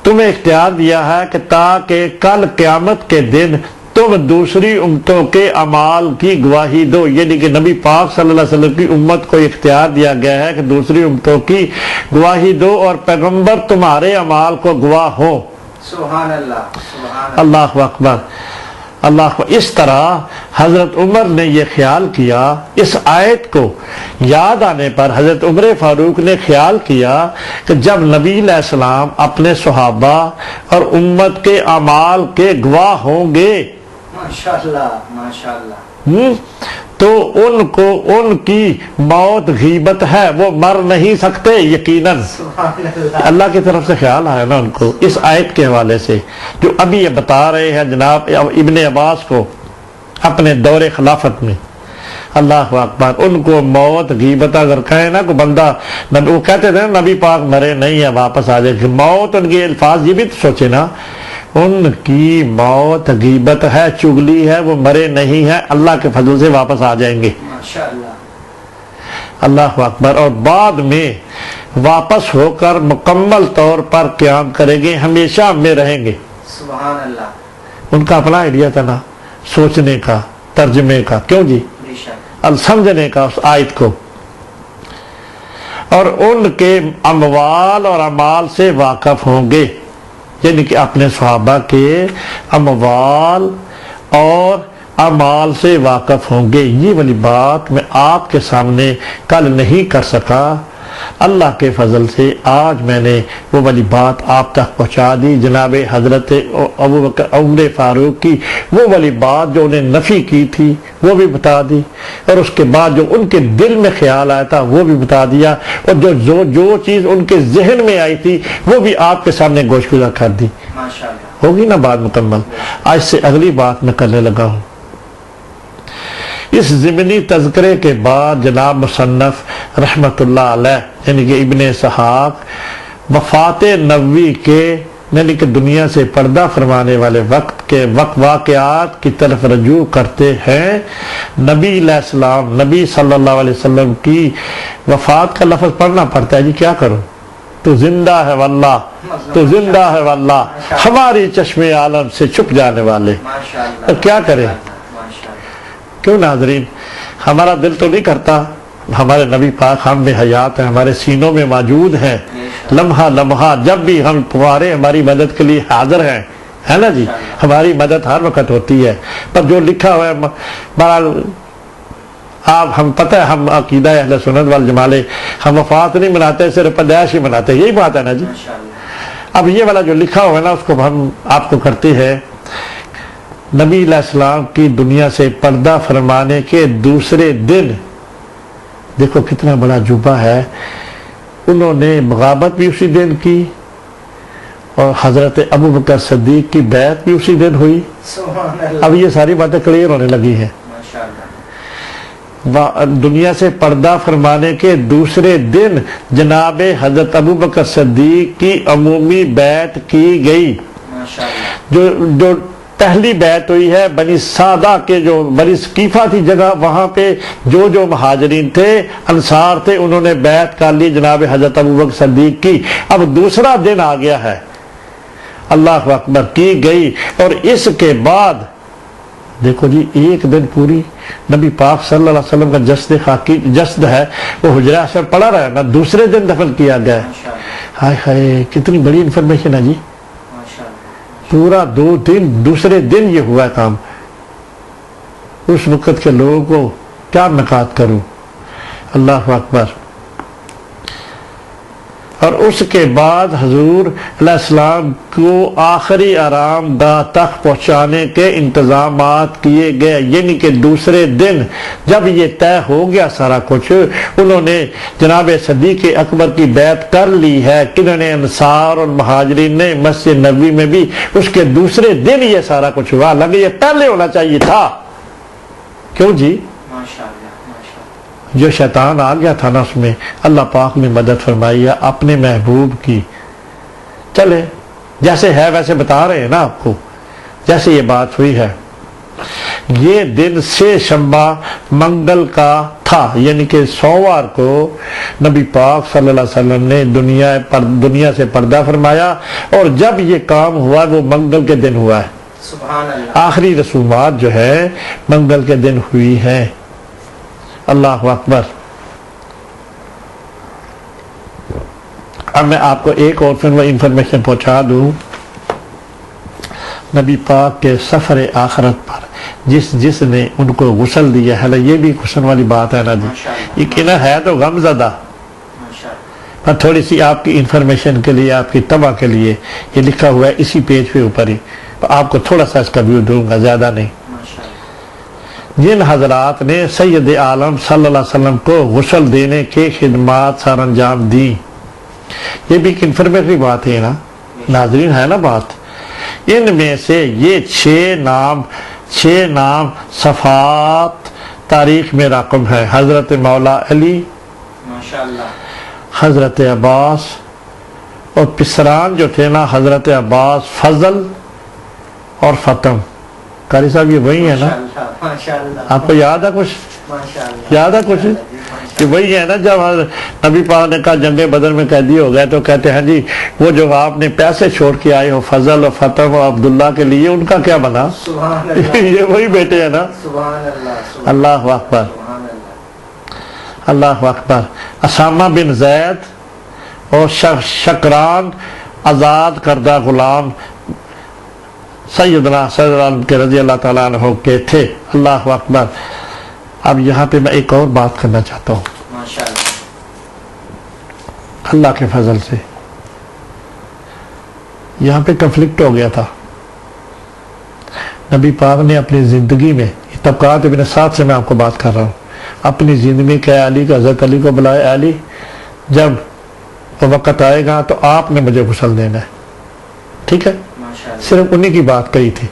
تمہیں اختیار دیا ہے کہ تاکہ کل قیامت کے دن تم دوسری امتوں کے اعمال کی گواہی دو. یعنی کہ نبی پاک صلی اللہ علیہ وسلم کی امت کو اختیار دیا گیا ہے کہ دوسری امتوں کی گواہی دو اور پیغمبر تمہارے اعمال کو گواہ ہو. سبحان اللہ. سبحان اللہ اکبر. اللہ اکبر. اس طرح حضرت عمر نے یہ خیال کیا، اس آیت کو یاد آنے پر حضرت عمر فاروق نے خیال کیا کہ جب نبی علیہ السلام اپنے صحابہ اور امت کے اعمال کے گواہ ہوں گے ماشاءاللہ. ماشاءاللہ. تو ان کو ان کی موت غیبت ہے، وہ مر نہیں سکتے یقیناً. سبحان اللہ. اللہ کی طرف سے خیال آیا نا ان کو اس آیت کے حوالے سے جو ابھی یہ بتا رہے ہیں جناب ابن عباس کو اپنے دور خلافت میں. اللہ اکبر. ان کو موت غیبت اگر کہے نا کو بندہ، وہ کہتے تھے نبی پاک مرے نہیں ہے واپس آ جائے، موت ان کے الفاظ یہ بھی تو سوچے نا، ان کی موت غیبت ہے، چگلی ہے، وہ مرے نہیں ہے، اللہ کے فضل سے واپس آ جائیں گے. ماشاءاللہ. اللہ اکبر. اور بعد میں واپس ہو کر مکمل طور پر قیام کریں گے، ہمیشہ میں رہیں گے. سبحان اللہ. ان کا اپنا آئیڈیا تھا نا سوچنے کا، ترجمے کا. کیوں جی؟ بے شک. سمجھنے کا اس آیت کو. اور ان کے اموال اور اعمال سے واقف ہوں گے، یعنی کہ اپنے صحابہ کے اموال اور اعمال سے واقف ہوں گے. یہ والی بات میں آپ کے سامنے کل نہیں کر سکا، اللہ کے فضل سے آج میں نے وہ والی بات آپ تک پہنچا دی. جناب حضرت ابوبکر عمر فاروق کی وہ والی بات جو انہیں نفی کی تھی وہ بھی بتا دی، اور اس کے بعد جو ان کے دل میں خیال آیا تھا وہ بھی بتا دیا، اور جو چیز ان کے ذہن میں آئی تھی وہ بھی آپ کے سامنے گوش گزار کر دی. ماشاءاللہ. ہوگی نا بات مکمل. آج سے اگلی بات میں کرنے لگا ہوں. اس ضمنی تذکرے کے بعد جناب مصنف رحمت اللہ علیہ یعنی کہ ابن اسحاق وفات نبوی کے یعنی کہ دنیا سے پردہ فرمانے والے وقت کے واقعات کی طرف رجوع کرتے ہیں. نبی علیہ السلام، نبی صلی اللہ علیہ وسلم کی وفات کا لفظ پڑھنا پڑتا ہے. جی کیا کروں؟ تو زندہ ہے واللہ، تو زندہ ہے واللہ، ہماری چشم عالم سے چھپ جانے والے. ماشاءاللہ. کیا کریں؟ ماشاءاللہ. کیوں ناظرین ہمارا دل تو نہیں کرتا ہمارے نبی پاک ہم میں حیات ہیں، ہمارے سینوں میں موجود ہیں، لمحہ لمحہ جب بھی ہم پکارے ہماری مدد کے لیے حاضر ہیں، ہے نا جی؟ ہماری مدد ہر وقت ہوتی ہے. پر جو لکھا ہوا ہے بہرحال آپ ہم پتہ ہے ہم عقیدہ اہل سنت والجماعت ہم وفات نہیں مناتے، صرف پیدائش ہی مناتے، یہی بات ہے نا جی. اب یہ والا جو لکھا ہوا ہے نا اس کو ہم آپ کو کرتے ہیں. نبی علیہ السلام کی دنیا سے پردہ فرمانے کے دوسرے دن، دیکھو کتنا بڑا جوبہ ہے، انہوں نے بغاوت بھی اسی دن کی اور حضرت ابوبکر صدیق کی بیعت بھی اسی دن ہوئی. سبحان اللہ. اب یہ ساری باتیں کلیئر ہونے لگی ہیں. ماشاءاللہ. دنیا سے پردہ فرمانے کے دوسرے دن جناب حضرت ابوبکر صدیق کی عمومی بیعت کی گئی. ماشاءاللہ. جو پہلی بیعت ہوئی ہے بنی سعدہ کے، جو بنی ثقیفہ تھی جگہ، وہاں پہ جو مہاجرین تھے، انصار تھے، انہوں نے بیعت کر لی جناب حضرت ابوبکر صدیق کی. اب دوسرا دن آ گیا ہے، اللہ اکبر، کی گئی. اور اس کے بعد دیکھو جی ایک دن پوری نبی پاک صلی اللہ علیہ وسلم کا جسد ہے وہ حجرہ سے پڑا رہا ہے نا، دوسرے دن دفن کیا گیا ہے. ہائے ہائے کتنی بڑی انفارمیشن ہے جی. پورا 2 دن، دوسرے دن یہ ہوا کام. اس وقت کے لوگوں کو کیا نکات کروں. اللہ اکبر. اور اس کے بعد حضور علیہ السلام کو آخری آرام گاہ تک پہنچانے کے انتظامات کیے گئے، یعنی کہ دوسرے دن جب یہ طے ہو گیا سارا کچھ، انہوں نے جناب صدیق اکبر کی بیعت کر لی ہے، کنہوں نے انصار اور مہاجرین نے مسجد نبوی میں بھی اس کے دوسرے دن یہ سارا کچھ ہوا، لگے یہ پہلے ہونا چاہیے تھا۔ کیوں جی؟ ماشاءاللہ جو شیطان آ گیا تھا نا اس میں اللہ پاک نے مدد فرمائی ہے اپنے محبوب کی۔ چلے جیسے ہے ویسے بتا رہے ہیں نا آپ کو، جیسے یہ بات ہوئی ہے۔ یہ دن سے شنبہ منگل کا تھا، یعنی کہ سوموار کو نبی پاک صلی اللہ علیہ وسلم نے دنیا سے پردہ فرمایا، اور جب یہ کام ہوا وہ منگل کے دن ہوا ہے۔ سبحان اللہ۔ آخری رسومات جو ہے منگل کے دن ہوئی ہیں۔ اللہ اکبر۔ اب میں آپ کو ایک اور انفارمیشن پہنچا دوں، نبی پاک کے سفر آخرت پر جس نے ان کو غسل دیا ہے، یہ بھی غسل والی بات ہے نا جی، یہ کہنا ہے تو غم زدہ، پر تھوڑی سی آپ کی انفارمیشن کے لیے، آپ کی طبع کے لیے یہ لکھا ہوا ہے اسی پیج پہ اوپر ہی، آپ کو تھوڑا سا اس کا ویو دوں گا، زیادہ نہیں۔ جن حضرات نے سید عالم صلی اللہ علیہ وسلم کو غسل دینے کے خدمات سر انجام دی، یہ بھی ایک انفارمیٹری بات ہے نا ناظرین، ہے نا بات۔ ان میں سے یہ چھ نام صفات تاریخ میں رقم ہے: حضرت مولا علی، حضرت عباس، اور پسران جو تھے نا حضرت عباس، فضل اور فتم۔ قاری صاحب یہ وہی ہے نا؟ آپ کو یاد ہے کچھ؟ یاد ہے کچھ؟ کہ وہی ہے نا جب نبی پاک نے کہا جنگ بدر میں قیدی ہو گئے تو کہتے ہیں جی وہ جو آپ نے پیسے چھوڑ کے آئے ہو فضل اور فتم اور عبداللہ کے لیے، ان کا کیا بنا؟ یہ وہی بیٹے ہیں نا۔ اللہ اکبر، اللہ اکبر۔ اسامہ بن زید اور شکران آزاد کردہ غلام سیدنا کے رضی اللہ تعالیٰ عنہ کے تھے۔ اللہ اکبر۔ اب یہاں پہ میں ایک اور بات کرنا چاہتا ہوں اللہ کے فضل سے۔ یہاں پہ کنفلکٹ ہو گیا تھا، نبی پاک نے اپنی زندگی میں، طبقات ابن سعد سے میں آپ کو بات کر رہا ہوں، اپنی زندگی میں کہ علی کا حضرت علی کو بلایا، علی جب وہ وقت آئے گا تو آپ نے مجھے غسل دینا ہے، ٹھیک ہے؟ صرف انہی کی بات کہی تھی۔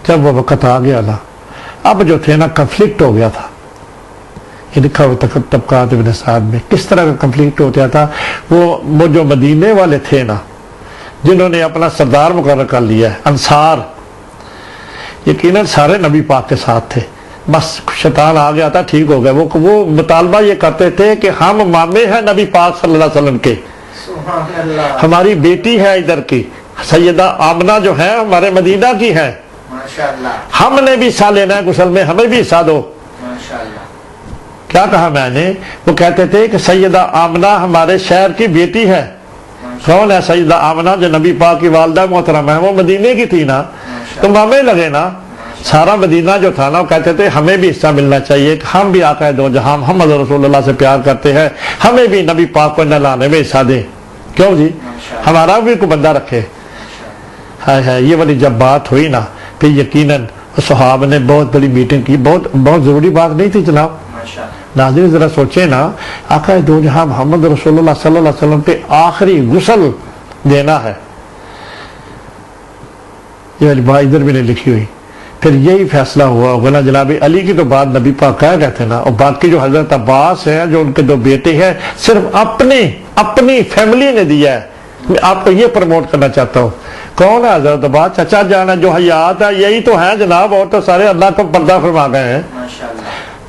جب وہ وقت آ گیا نا، اب جو تھے نا کنفلکٹ ہو گیا تھا۔ یہ لکھا ہوا طبقات ابن سعد میں کس طرح کا کنفلکٹ ہوتا تھا۔ وہ جو مدینے والے تھے نا، جنہوں نے اپنا سردار مقرر کر لیا ہے، انصار، یقیناً سارے نبی پاک کے ساتھ تھے، بس شیطان آ گیا تھا، ٹھیک ہو گیا۔ وہ مطالبہ یہ کرتے تھے کہ ہم مامے ہیں نبی پاک صلی اللہ علیہ وسلم کے، ہماری بیٹی ہے ادھر کی سیدہ آمنہ جو ہے ہمارے مدینہ کی ہے، ہم نے بھی حصہ لینا ہے غسل میں، ہمیں بھی حصہ دو۔ کیا کہا میں نے؟ وہ کہتے تھے کہ سیدہ آمنہ ہمارے شہر کی بیٹی ہے۔ کون ہے سیدہ آمنہ؟ جو نبی پاک کی والدہ محترمہ ہے، وہ مدینے کی تھی نا، تو مامے لگے نا۔ سارا مدینہ جو تھا نا وہ کہتے تھے ہمیں بھی حصہ ملنا چاہیے، کہ ہم بھی آقا دو جہاں محمد رسول اللہ سے پیار کرتے ہیں، ہمیں بھی نبی پاک کو نہلانے میں حصہ دیں۔ کیوں جی؟ ہمارا بھی کوئی بندہ رکھے۔ ہے یہ والی جب بات ہوئی نا، پھر یقیناً صحابہ نے بہت بڑی میٹنگ کی، بہت ضروری بات نہیں تھی جناب۔ ناظرین ذرا سوچیں نا، آقا دو جہاں محمد رسول اللہ صلی اللہ علیہ وسلم پہ آخری غسل دینا ہے، یہ والی بات ادھر بھی نہیں لکھی ہوئی۔ پھر یہی فیصلہ ہوا ہوگا جناب علی کی تو بات نبی پاک کہہ گئے تھے نا، اور باقی جو حضرت عباس ہیں جو ان کے دو بیٹے ہیں، صرف اپنی فیملی نے دیا ہے۔ میں آپ کو یہ پروموٹ کرنا چاہتا ہوں، کون ہے حضرت عباس؟ چچا جانا جو حیات ہے، یہی تو ہیں جناب، اور تو سارے اللہ کو پردہ فرما گئے ہیں،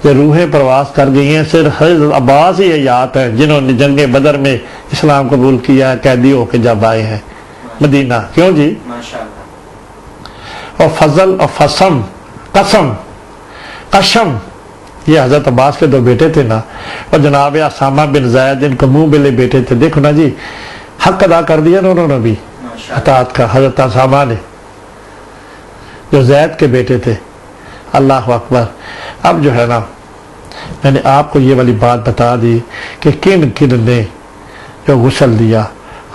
یہ روحیں پرواز کر گئی ہیں، صرف حضرت عباس ہی حیات ہیں جنہوں نے جنگ بدر میں اسلام قبول کیا، قیدی ہو کے جب آئے ہیں مدینہ۔ کیوں جی؟ اور فضل اور قسم یہ حضرت عباس کے دو بیٹے تھے نا، اور جناب اسامہ بن زید ان کو منہ بلے بیٹے تھے۔ دیکھو نا جی، حق ادا کر دیا نا انہوں نے بھی اطاعت کا، حضرت اسامہ نے جو زید کے بیٹے تھے۔ اللہ اکبر۔ اب جو ہے نا میں نے آپ کو یہ والی بات بتا دی کہ کن کن نے جو غسل دیا.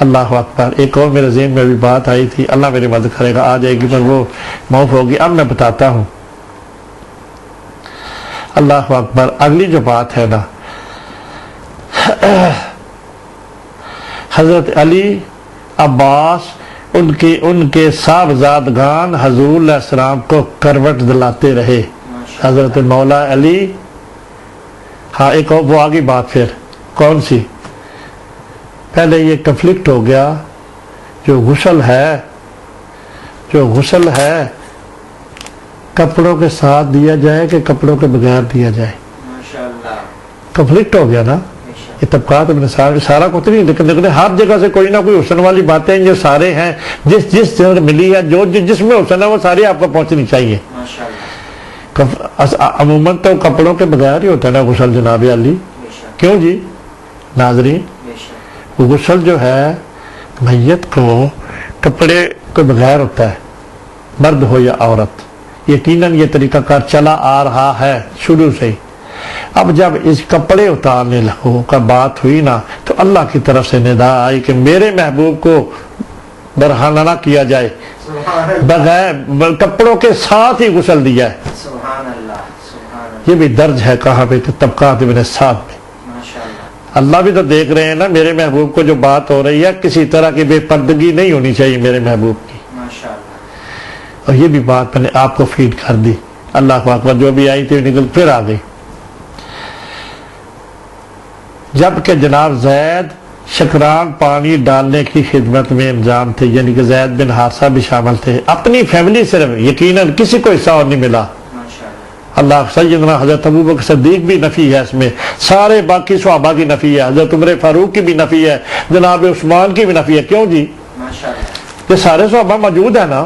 اللہ اکبر. ایک اور میرے ذہن میں بھی بات آئی تھی, اللہ میری مدد کرے گا, آ جائے گی پر وہ معاف ہوگی, اب میں بتاتا ہوں. اللہ اکبر. اگلی جو بات ہے نا, حضرت علی, عباس, ان کے صاحبزادگان حضور علیہ السلام کو کروٹ دلاتے رہے. حضرت مولا علی. ہاں ایک اور وہ آگی بات پھر کون سی, پہلے یہ کنفلکٹ ہو گیا, جو غسل ہے کپڑوں کے ساتھ دیا جائے کہ کپڑوں کے بغیر دیا جائے. کنفلکٹ ہو گیا نا. یہ طبقات میں سارا کچھ نہیں, لیکن ہر جگہ سے کوئی نہ کوئی حسن والی باتیں جو سارے ہیں, جس جگہ ملی ہے, جس میں حسن ہے وہ سارے آپ کو پہنچنی چاہیے. عموماً تو کپڑوں کے بغیر ہی ہوتا ہے نا غسل جناب علی. کیوں جی ناظرین, غسل جو ہے میت کو کپڑے کے بغیر ہوتا ہے, مرد ہو یا عورت. یقیناً یہ طریقہ کار چلا آ رہا ہے شروع سے ہی. اب جب اس کپڑے اتارنے کا بات ہوئی نا, تو اللہ کی طرف سے ندا آئی کہ میرے محبوب کو برہنہ نہ کیا جائے, بغیر کپڑوں کے ساتھ ہی غسل دیا ہے. یہ بھی درج ہے کہاں پہ, طبقات ابن سعد میں. اللہ بھی تو دیکھ رہے ہیں نا میرے محبوب کو جو بات ہو رہی ہے, کسی طرح کی بے پردگی نہیں ہونی چاہیے میرے محبوب کی. اور یہ بھی بات میں نے آپ کو فیڈ کر دی. اللہ اکبر. جو بھی آئی تھی نکل پھر آ گئی. جبکہ جناب زید شکران پانی ڈالنے کی خدمت میں انجام تھے, یعنی کہ زید بن حارثہ بھی شامل تھے. اپنی فیملی صرف, یقیناً کسی کو حصہ اور نہیں ملا. اللہ. سیدنا حضرت ابوبکر صدیق بھی نفی ہے اس میں, سارے باقی صحابہ کی نفی ہے, حضرت عمر فاروق کی بھی نفی ہے, جناب عثمان کی بھی نفی ہے. کیوں جی, یہ سارے صحابہ موجود ہیں نا.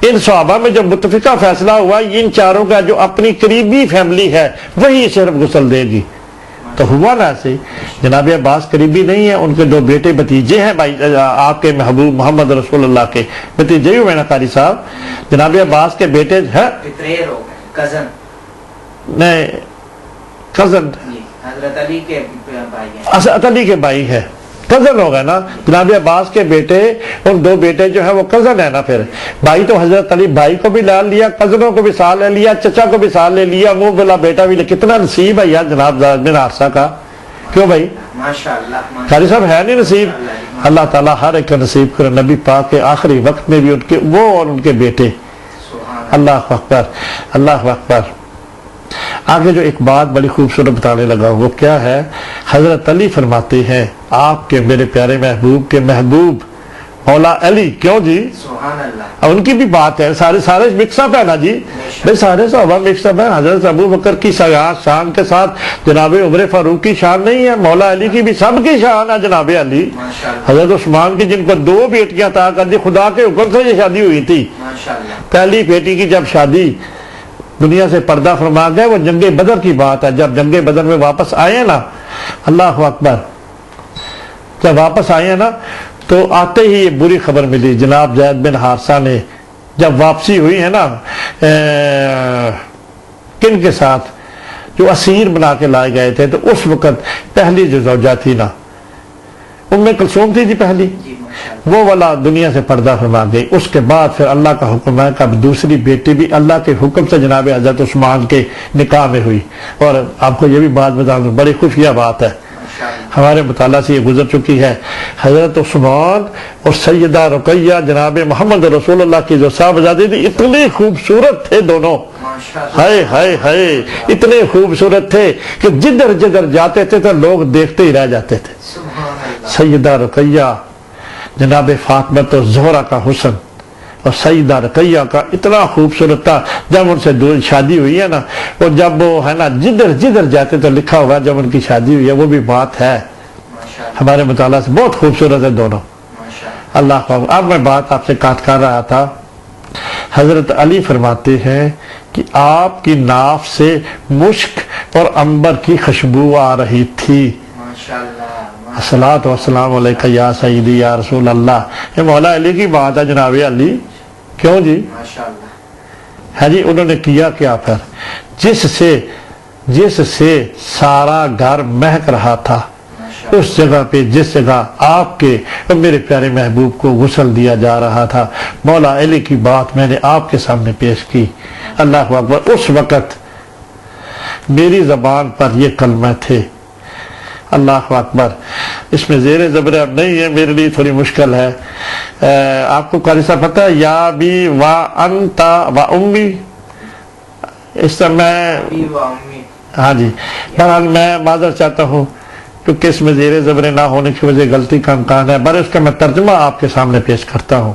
ان صحابہ میں جو متفقہ فیصلہ ہوا, ان چاروں کا جو اپنی قریبی فیملی ہے وہی صرف غسل دے گی. تو ہوا نا ایسے. جناب عباس قریبی نہیں ہے, ان کے دو بیٹے بھتیجے ہیں بھائی, آپ کے محبوب محمد رسول اللہ کے بھتیجے ہی ہوئے نا قاری صاحب. جناب عباس کے بیٹے ہیں نہیں, کزن حضرت علی کے بھائی ہیں. حضرت علی کے بھائی ہے, کزن ہوگا نا. جناب عباس کے بیٹے, ان دو بیٹے جو ہیں وہ کزن ہے نا. پھر بھائی تو حضرت علی, بھائی کو بھی لال لیا, کزنوں کو بھی ساتھ لے لیا, چچا کو بھی ساتھ لے لیا, وہ بلا بیٹا بھی. کتنا نصیب ہے یار جناب زید بن حارثہ کا. کیوں بھائی قاری صاحب, ہے نہیں نصیب. اللہ تعالیٰ ہر ایک کا نصیب کرے. نبی پاک کے آخری وقت میں بھی ان کے وہ اور ان کے بیٹے. اللہ اکبر, اللہ اکبر. آگے جو ایک بات بڑی خوبصورت بتانے لگا, وہ کیا ہے, حضرت علی فرماتے ہیں آپ کے میرے پیارے محبوب کے محبوب مولا علی. کیوں جی, ان کی بھی بات ہے. سارے مکس اپ ہے نا جی, بھائی سارے صحابہ مکس اپ ہیں. حضرت ابوبکر کی شان کے ساتھ جناب عمر فاروق کی شان نہیں ہے, مولا علی کی بھی سب کی شان ہے. جناب علی, حضرت عثمان کی جن کو دو بیٹیاں عطا کر دی, خدا کے حکم سے یہ شادی ہوئی تھی. پہلی بیٹی کی جب شادی دنیا سے پردہ فرما گئے, وہ جنگ بدر کی بات ہے. جب جنگ بدر میں واپس آئے نا, اللہ اکبر, جب واپس آئے ہیں نا, تو آتے ہی یہ بری خبر ملی. جناب زید بن حارثہ نے جب واپسی ہوئی ہے نا, کن کے ساتھ, جو اسیر بنا کے لائے گئے تھے, تو اس وقت پہلی جو زوجہ تھی نا, ام کلثوم تھی جی پہلی, وہ والا دنیا سے پردہ فرما گئی. اس کے بعد پھر اللہ کا حکم ہے کہ دوسری بیٹی بھی اللہ کے حکم سے جناب حضرت عثمان کے نکاح میں ہوئی. اور آپ کو یہ بھی بات بتا دوں, بڑی خفیہ بات ہے, ہمارے مطالعہ سے یہ گزر چکی ہے. حضرت عثمان اور سیدہ رقیہ جناب محمد رسول اللہ کی جو صاحبزادی تھی, اتنے خوبصورت تھے دونوں, ہائے ہائے ہائے, اتنے خوبصورت تھے کہ جدھر جدھر جاتے تھے تو لوگ دیکھتے ہی رہ جاتے تھے. سیدہ رقیہ جناب فاطمہ زہرا کا حسن, اور سیدہ رقیہ کا اتنا خوبصورت تھا. جب ان سے شادی ہوئی ہے نا, اور جب وہ ہے نا جدھر جدھر جاتے تو لکھا ہوگا جب ان کی شادی ہوئی ہے, وہ بھی بات ہے ہمارے مطالعہ سے. بہت خوبصورت ہے دونوں. اللہ کا. اب میں بات آپ سے کاٹ کر رہا تھا. حضرت علی فرماتے ہیں کہ آپ کی ناف سے مشک اور عنبر کی خوشبو آ رہی تھی. الصلاۃ والسلام علیکہ یا سیدی یا رسول اللہ. یہ مولا علی کی بات ہے جناب علی. کیوں جی, ہے جی. انہوں نے کیا کیا پھر, جس سے جس سے سارا گھر مہک رہا تھا، اس جگہ پہ جس جگہ آپ کے اور میرے پیارے محبوب کو غسل دیا جا رہا تھا، مولا علی کی بات میں نے آپ کے سامنے پیش کی۔ اللہ اکبر، اس وقت میری زبان پر یہ کلمہ تھے۔ اللہ اکبر، اس میں زیر زبر اب نہیں ہے، میرے لیے تھوڑی مشکل ہے۔ آپ کو قاری صاحب پتہ ہے، یا بھی و انتا و امی، اس طرح میں ابی و امی، ہاں جی، بہرحال میں معذرت چاہتا ہوں کیونکہ اس میں زیر زبر نہ ہونے کی وجہ غلطی کا امکان ہے، بر اس کا میں ترجمہ آپ کے سامنے پیش کرتا ہوں۔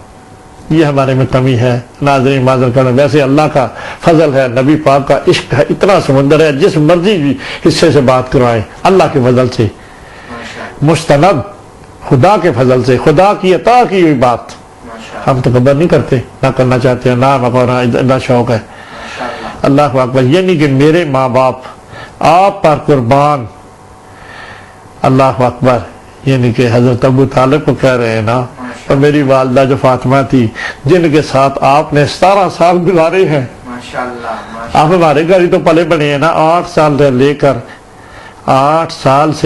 یہ ہمارے میں کمی ہے، ناظرین معذرت کرنا۔ ویسے اللہ کا فضل ہے، نبی پاک کا عشق ہے، اتنا سمندر ہے، جس مرضی بھی حصے سے بات کروائیں اللہ کے فضل سے، مستند خدا کے فضل سے، خدا کی عطا کی ہوئی بات ہم تکبر نہیں کرتے، نہ کرنا چاہتے ہیں، نہ مقورہ اتنا شوق ہے۔ اللہ اکبر، یہ نہیں کہ میرے ماں باپ آپ پر قربان، اللہ اکبر، یہ نہیں کہ حضرت ابو طالب کو کہہ رہے ہیں نا، اور میری والدہ جو فاطمہ تھی جن کے ساتھ آپ نے 17 سال گزارے ہیں، آپ ہمارے گھر ہی تو پلے بنے ہیں نا، 8 سال سے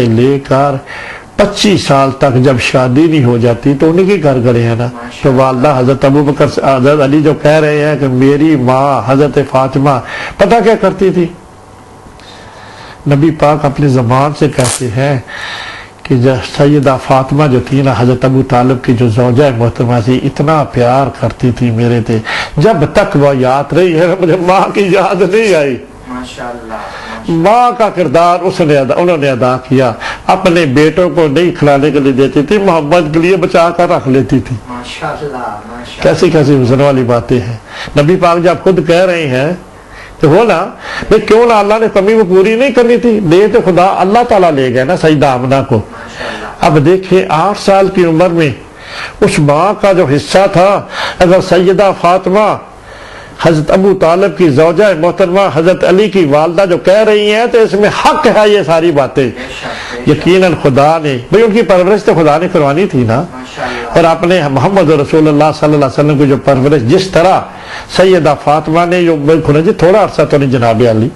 لے کر 25 سال تک جب شادی نہیں ہو جاتی تو انہیں کے گھر گئے ہیں نا۔ تو والدہ حضرت ابو بکر حضرت علی جو کہہ رہے ہیں کہ میری ماں حضرت فاطمہ پتہ کیا کرتی تھی، نبی پاک اپنی زبان سے کہتے ہیں کہ سیدہ فاطمہ جو تھی نا، حضرت ابو طالب کی جو زوجہ محترمہ تھی، اتنا پیار کرتی تھی میرے تھے، جب تک وہ یاد رہی ہے مجھے ماں کی یاد نہیں آئی۔ ماں کا کردار انہوں نے ادا کیا، اپنے بیٹوں کو نہیں کھلانے کے لیے دیتی تھی، محمد کے لیے بچا کر رکھ لیتی تھی۔ کیسی کیسی حسن والی باتیں ہیں۔ نبی پاک جب خود کہہ رہے ہیں تو ہو نا، کیوں نہ اللہ نے کمی وہ پوری نہیں کرنی تھی، لے تو خدا اللہ تعالیٰ لے گئے نا سیدہ آمنہ کو۔ اب دیکھیں 8 سال کی عمر میں اس ماں کا جو حصہ تھا، اگر سیدہ فاطمہ حضرت ابو طالب کی زوجہ محترمہ حضرت علی کی والدہ جو کہہ رہی ہیں تو اس میں حق ہے یہ ساری باتیں۔ یقیناً خدا نے، بھئی ان کی پرورش تو خدا نے کروانی تھی نا، اور اپنے محمد رسول اللہ صلی اللہ علیہ وسلم کی جو پرورش جس طرح سیدہ فاطمہ نے، جو جی تھوڑا عرصہ تو نہیں جناب علی،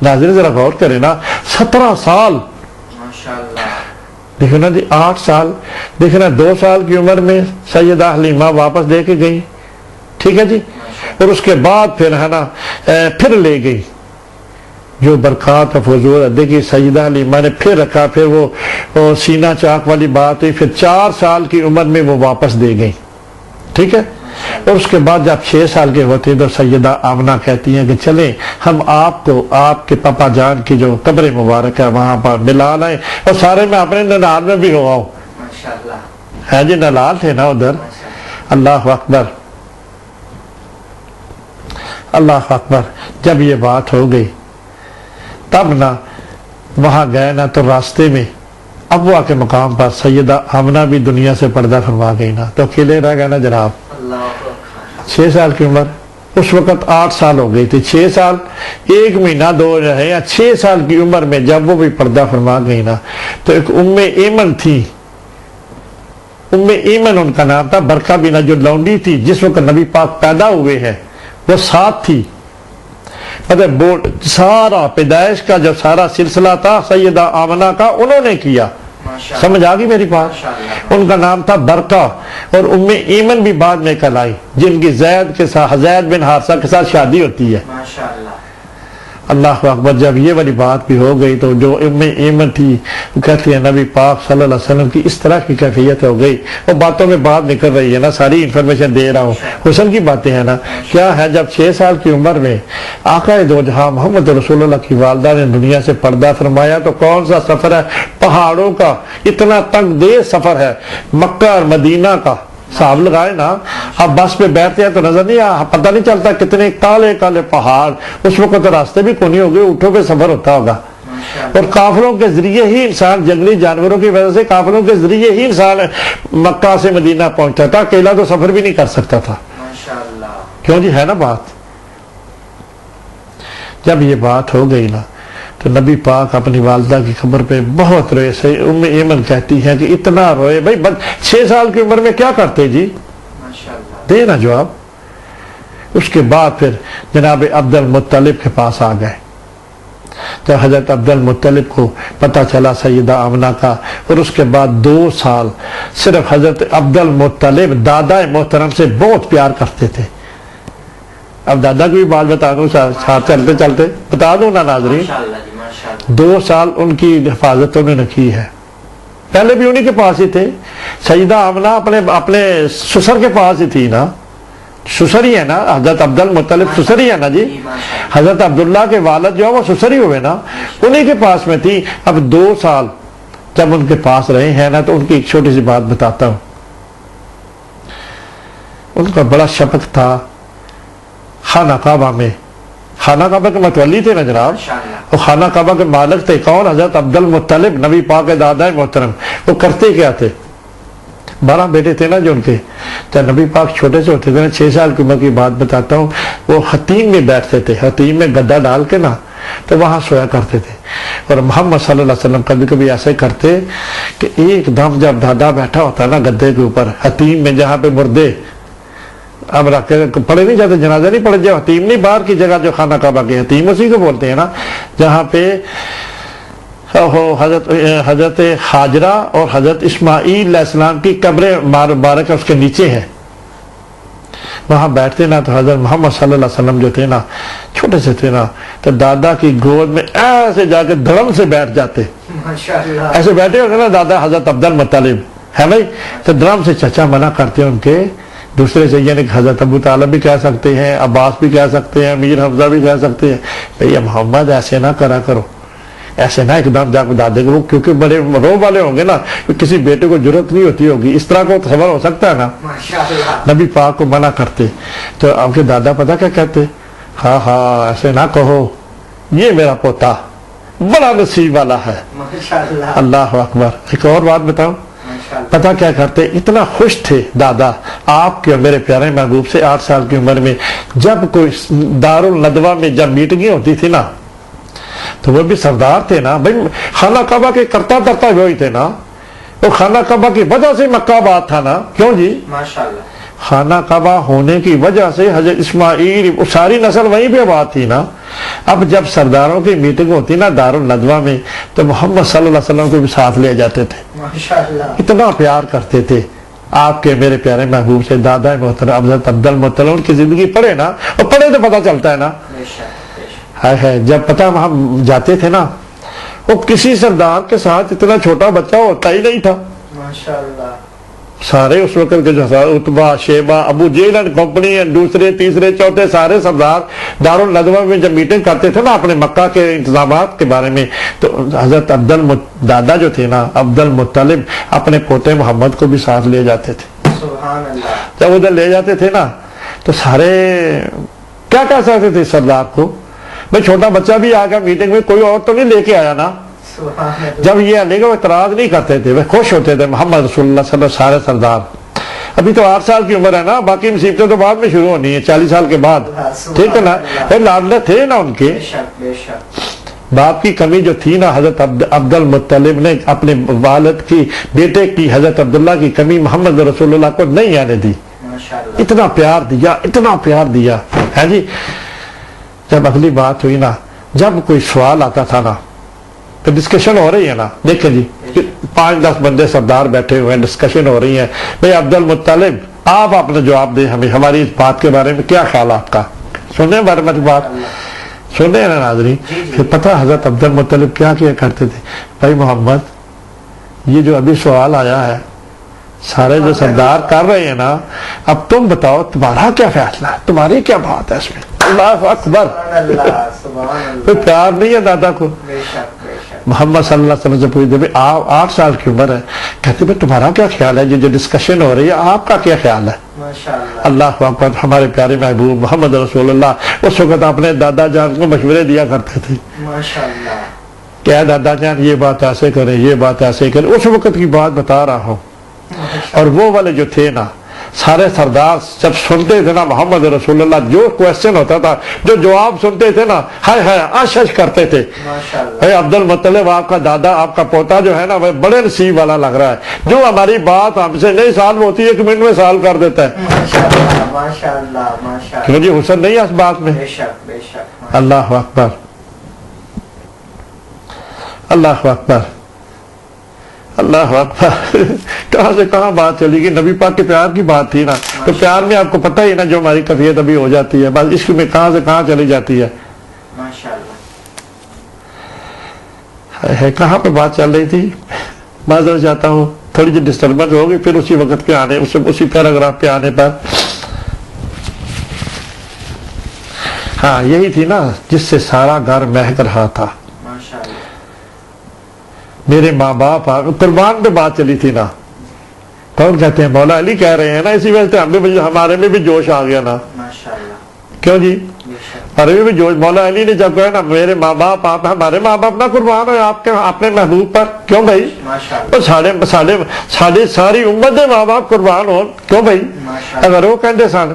ناظرین ذرا غور کریں نا، 17 سال دیکھنا جی، 8 سال دیکھنا، 2 سال کی عمر میں سیدہ حلیمہ واپس دے کے گئی، ٹھیک ہے جی، اور اس کے بعد پھر ہے نا پھر لے گئی جو برکات کا فضول۔ دیکھیے سیدہ حلیمہ نے پھر رکھا، پھر وہ سینہ چاک والی بات ہوئی، پھر 4 سال کی عمر میں وہ واپس دے گئی، ٹھیک ہے، اور اس کے بعد جب 6 سال کے ہوتے تو سیدہ آمنہ کہتی ہیں کہ چلیں ہم آپ کو آپ کے پاپا جان کی جو قبر مبارک ہے وہاں پر ملا لائیں، اور سارے میں اپنے ننال میں بھی ہو آؤں۔ ہے جی، نلال تھے نا ادھر۔ اللہ اکبر، اللہ اکبر، جب یہ بات ہو گئی تب نہ وہاں گئے نا، تو راستے میں ابوا کے مقام پر سیدہ آمنہ بھی دنیا سے پردہ فرما گئی نا، تو اکیلے رہ گئے نا جناب۔ 6 سال کی عمر، اس وقت 8 سال ہو گئی تھی، 6 سال 1 مہینہ 2 رہے، یا 6 سال کی عمر میں جب وہ بھی پردہ فرما گئی نا، تو ایک ام ایمن تھی، ام ایمن ان کا نام تھا، برکہ بنا، جو لونڈی تھی جس وقت نبی پاک پیدا ہوئے ہیں وہ ساتھ تھی، مطلب سارا پیدائش کا جو سارا سلسلہ تھا سیدہ آمنہ کا انہوں نے کیا۔ سمجھ آگئی میری بات؟ ان کا نام تھا برکہ، اور ام ایمن بھی بعد میں کلائی، جن کی زید کے ساتھ، زید بن حارثہ کے ساتھ شادی ہوتی ہے۔ اللہ اکبر، جب یہ والی بات بھی ہو گئی تو جو ام ایمن تھی وہ کہتی ہے نبی پاک صلی اللہ علیہ وسلم کی اس طرح کی کیفیت ہو گئی، وہ باتوں میں بات نکل رہی ہے نا، ساری انفارمیشن دے رہا ہوں، حسن کی باتیں ہیں نا، کیا ہے، جب 6 سال کی عمر میں آقا دو جہاں محمد رسول اللہ کی والدہ نے دنیا سے پردہ فرمایا، تو کون سا سفر ہے، پہاڑوں کا اتنا تنگ دیر سفر ہے، مکہ اور مدینہ کا حساب لگائے نا، اب بس پہ بیٹھتے ہیں تو نظر نہیں پتہ نہیں چلتا کتنے کالے کالے پہاڑ، اس وقت تو راستے بھی کونی ہو گئے، اٹھوں پہ سفر ہوتا ہوگا، اور قافلوں کے ذریعے ہی انسان، جنگلی جانوروں کی وجہ سے قافلوں کے ذریعے ہی انسان مکہ سے مدینہ پہنچتا تھا، اکیلا تو سفر بھی نہیں کر سکتا تھا۔ کیوں جی، ہے نا بات؟ جب یہ بات ہو گئی نا تو نبی پاک اپنی والدہ کی خبر پہ بہت روئے، سے ام ایمن کہتی ہے کہ اتنا روئے، بھائی 6 سال کی عمر میں کیا کرتے جی، دے نا جواب۔ اس کے بعد پھر جناب عبد المطلب کے پاس آ گئے، جب حضرت عبد المطلب کو پتہ چلا سیدہ آمنہ کا، اور اس کے بعد 2 سال صرف حضرت عبد المطلب دادا محترم سے بہت پیار کرتے تھے۔ اب دادا کو بھی بات بتا دوں ساتھ چلتے چلتے بتا دوں نا ناظرین، ماشاءاللہ جی ماشاءاللہ۔ 2 سال ان کی حفاظت انہوں نے کی ہے۔ پہلے بھی انہی کے پاس ہی تھے، سیدہ آمنہ اپنے سسر کے پاس ہی تھی نا، سسر ہی ہے نا، حضرت عبد المطلب سسر ہی ہے نا جی، حضرت عبداللہ کے والد جو ہے وہ سسر ہی ہوئے نا، انہی کے پاس میں تھی۔ اب 2 سال جب ان کے پاس رہے ہیں نا، تو ان کی ایک چھوٹی سی بات بتاتا ہوں۔ ان کا بڑا شفق تھا خانہ کعبہ میں، خانہ کعبہ کے متولی تھے نا جناب، وہ خانہ کعبہ کے مالک تھے کون؟ حضرت عبد المطلب، نبی پاک کے دادا محترم۔ وہ کرتے کیا تھے؟ 12 بیٹے تھے نا جو ان کے، جب نبی پاک چھوٹے سے ہوتے تھے نا، 6 سال کی عمر کی بات بتاتا ہوں، وہ حتیم میں بیٹھتے تھے، حتیم میں گدا ڈال کے نا، تو وہاں سویا کرتے تھے۔ اور محمد صلی اللہ علیہ وسلم کبھی کبھی ایسے کرتے کہ ایک دم جب دادا بیٹھا ہوتا نا گدے کے اوپر حتیم میں، جہاں پہ مردے اب رکھ کے پڑے نہیں جاتے، جنازہ نہیں پڑے جاتے، حتیم نہیں، باہر کی جگہ جو خانہ کعبہ کے حتیم اسی کو بولتے ہیں نا، جہاں پہ حضرت حاجرہ اور حضرت اسماعیل علیہ السلام کی قبر مبارک اس کے نیچے ہے، وہاں بیٹھتے نا، تو حضرت محمد صلی اللہ علیہ وسلم جو تھے نا، چھوٹے سے تھے نا، تو دادا کی گود میں ایسے جا کے دھڑم سے بیٹھ جاتے، ایسے بیٹھے ہوتے نا دادا حضرت عبد المطلب ہے بھائی، تو دھڑم سے چچا منع کرتے ہیں ان کے دوسرے سے، یعنی حضرت ابو طالب بھی کہہ سکتے ہیں، عباس بھی کہہ سکتے ہیں، امیر حمزہ بھی کہہ سکتے ہیں، بھئی محمد ایسے نہ کرا کرو، ایسے نہ ایک دم جا کے دادے کو، کیونکہ بڑے روح والے ہوں گے نا، کسی بیٹے کو جرت نہیں ہوتی ہوگی، اس طرح کو تصور ہو سکتا ہے نا، نبی پاک کو منع کرتے، تو آپ کے دادا پتہ کیا کہتے؟ ہاں ہاں ایسے نہ کہو، یہ میرا پوتا بڑا نصیب والا ہے، اللہ اکبر۔ ایک اور بات بتاؤں، پتہ کیا کرتے؟ اتنا خوش تھے دادا آپ کے اور میرے پیارے محبوب سے 8 سال کی عمر میں، جب کوئی دارالندوہ میں جب میٹنگیں ہوتی تھی نا، تو وہ بھی سردار تھے نا بھائی، خانہ کعبہ کے کرتا دھرتا وہی تھے نا، وہ خانہ کعبہ کی وجہ سے مکہ آباد تھا نا، کیوں جی؟ ماشاءاللہ، خانہ کعبہ ہونے کی وجہ سے حضرت اسماعیل ساری نسل وہیں پہ آباد تھی نا۔ اب جب سرداروں کی میٹنگ ہوتی نا دارالندوہ میں، تو محمد صلی اللہ علیہ وسلم کو بھی ساتھ لے جاتے تھے، ماشاءاللہ، اتنا پیار کرتے تھے آپ کے میرے پیارے محبوب سے، دادا محترم حضرت عبد المطلب۔ ان کی زندگی پڑھے نا، اور پڑھے تو پتہ چلتا ہے نا، ہے جب پتہ وہاں جاتے تھے نا، وہ کسی سردار کے ساتھ اتنا چھوٹا بچہ ہوتا ہی نہیں تھا، ماشاءاللہ، سارے اس وقت کے جو اتبا شیبہ ابو جہل اینڈ کمپنی، دوسرے تیسرے چوتھے سارے سردار دارالندوہ میں جب میٹنگ کرتے تھے نا اپنے مکہ کے انتظامات کے بارے میں، تو حضرت دادا جو تھے نا عبد المطلب اپنے پوتے محمد کو بھی ساتھ لے جاتے تھے۔ سبحان اللہ، جب ادھر لے جاتے تھے نا، تو سارے کیا کہہ سکتے تھے سردار کو؟ بھائی چھوٹا بچہ بھی آ گیا میٹنگ میں، کوئی اور تو نہیں لے کے آیا نا۔ سبحان اللہ، جب یہ آنے گا وہ اعتراض نہیں کرتے تھے، وہ خوش ہوتے تھے۔ محمد رسول اللہ صلی اللہ علیہ وسلم سارے سردار، ابھی تو 8 سال کی عمر ہے نا، باقی مصیبتیں تو بعد میں شروع ہونی ہے 40 سال کے بعد، ٹھیک ہے نا؟ پھر لاڈلے تھے نا ان کے، بے شک بے شک، باپ کی کمی جو تھی نا، حضرت عبد المطلب نے اپنے والد کی بیٹے کی حضرت عبداللہ کی کمی محمد رسول اللہ کو نہیں آنے دی، ماشاءاللہ، اتنا پیار دیا، اتنا پیار دیا ہے جی۔ جب اگلی بات ہوئی نا، جب کوئی سوال آتا تھا نا، تو ڈسکشن ہو رہی ہے نا، دیکھیں جی 5-10 بندے سردار بیٹھے ہوئے ہیں، ڈسکشن ہو رہی ہے، بھئی عبد المطلب آپ اپنا جواب دیں ہمیں، ہماری اس بات کے بارے میں کیا خیال آپ کا، سنیں بارے میں بات سنیں نا ناظرین۔ پھر پتہ حضرت عبد المطلب کیا کیا کرتے تھے؟ بھائی محمد یہ جو ابھی سوال آیا ہے سارے جو سردار کر رہے ہیں نا، اب تم بتاؤ تمہارا کیا فیصلہ ہے، تمہاری کیا بات ہے اس میں؟ اللہ اکبر، کوئی پیار نہیں ہے دادا کو۔ بے شک بے شک، محمد صلی اللہ علیہ وسلم سے پوچھتے بھائی 8 سال کی عمر ہے، کہتے بھائی تمہارا کیا خیال ہے، یہ جو ڈسکشن ہو رہی ہے آپ کا کیا خیال ہے؟ ماشاءاللہ، اللہ اکبر۔ ہمارے پیارے محبوب محمد رسول اللہ اس وقت اپنے دادا جان کو مشورے دیا کرتے تھے، ماشاءاللہ، کیا دادا جان یہ بات ایسے کریں، یہ بات ایسے کریں، اس وقت کی بات بتا رہا ہوں۔ اور وہ والے جو تھے نا سارے سردار جب سنتے تھے نا محمد رسول اللہ جو کویسچن ہوتا تھا، جو جواب سنتے تھے نا، ہائے ہائے آش آش کرتے تھے، ماشاءاللہ، اے عبد المطلب آپ کا دادا آپ کا پوتا جو ہے نا وہ بڑے نصیب والا لگ رہا ہے، جو ہماری بات ہم سے نہیں سالو ہوتی 1 منٹ میں سالو کر دیتا ہے۔ ماشاءاللہ، ماشاءاللہ، ماشاءاللہ، کیوں جی حسن نہیں ہے اس بات میں؟ بے شک بے شک، اللہ اکبر۔ اللہ اکبر، اللہ اکبر کہاں سے کہاں بات چلی گئی؟ نبی پاک کے پیار کی بات تھی نا، تو پیار میں آپ کو پتہ ہی نا جو ہماری کیفیت ابھی ہو جاتی ہے، بس عشق میں کہاں سے کہاں چلی جاتی ہے۔ ہے کہاں پہ بات چل رہی تھی؟ معذرت چاہتا ہوں، تھوڑی سی ڈسٹربنس ہوگی، پھر اسی وقت پہ آنے اسی پیراگراف پہ آنے پر ہاں یہی تھی نا جس سے سارا گھر مہک رہا تھا۔ میرے ماں باپ قربان پہ بات چلی تھی نا، کون کہتے ہیں؟ مولا علی کہہ رہے ہیں نا، اسی وجہ سے ہمارے میں بھی جوش آ گیا نا، کیوں جی؟ ہمارے میں بھی جوش، مولا علی نے جب کہا نا میرے ماں باپ آپ، ہمارے ماں باپ نہ قربان ہو آپ کے اپنے محبوب پر، کیوں بھائی؟ تو ساری امت دے ماں باپ قربان ہو، کیوں بھئی؟ اگر وہ کہتے سن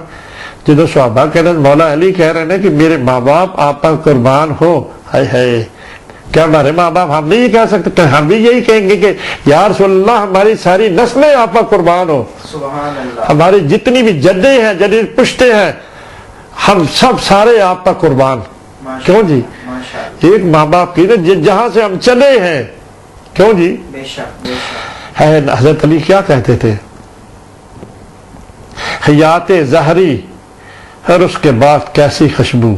جدو صحابہ کہہ رہے، مولا علی کہہ رہے ہیں کہ میرے ماں باپ آپ پر قربان ہو، ہائے ہائے، کیا ہمارے ماں باپ ہم نہیں کہہ سکتے کہ ہم بھی یہی کہیں گے کہ یا رسول اللہ ہماری ساری نسلیں آپ پر قربان ہو، ہماری جتنی بھی جدیں ہیں جدید پشتے ہیں ہم سب سارے آپ پر قربان، کیوں جی؟ ایک ماں باپ کی جہاں سے ہم چلے ہیں، کیوں جی؟ حضرت علی کیا کہتے تھے؟ حیات زہری اور اس کے بعد کیسی خوشبو،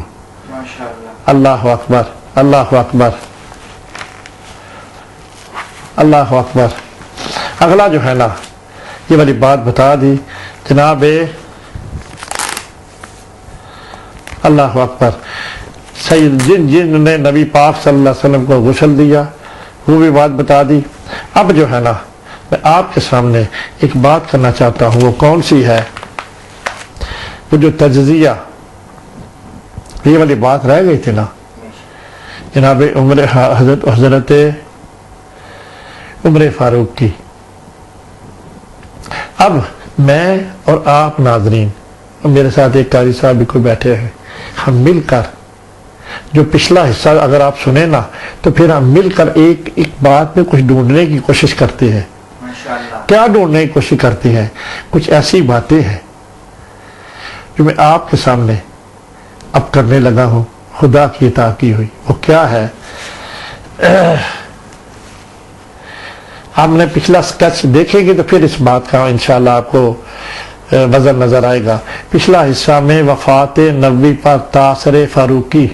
اللہ اکبر، اللہ اکبر، اللہ اکبر۔ اگلا جو ہے نا یہ والی بات بتا دی جناب، اللہ اکبر، سید جن نے نبی پاک صلی اللہ علیہ وسلم کو غسل دیا وہ بھی بات بتا دی۔ اب جو ہے نا میں آپ کے سامنے ایک بات کرنا چاہتا ہوں، وہ کون سی ہے؟ وہ جو تجزیہ یہ والی بات رہ گئی تھی نا جناب حضرت عمر فاروق کی۔ اب میں اور آپ ناظرین، میرے ساتھ ایک قاری صاحب بھی کوئی بیٹھے ہیں، ہم مل کر جو پچھلا حصہ اگر آپ سنیں نا تو پھر ہم مل کر ایک بات میں کچھ ڈھونڈنے کی کوشش کرتے ہیں۔ کیا ڈھونڈنے کی کوشش کرتے ہیں؟ کچھ ایسی باتیں ہیں جو میں آپ کے سامنے اب کرنے لگا ہوں، خدا کی عطا کی ہوئی۔ وہ کیا ہے؟ ہم نے پچھلا سکیچ دیکھیں گے تو پھر اس بات کا انشاءاللہ آپ کو وزن نظر آئے گا۔ پچھلا حصہ میں وفات نبوی پر تاثر فاروقی،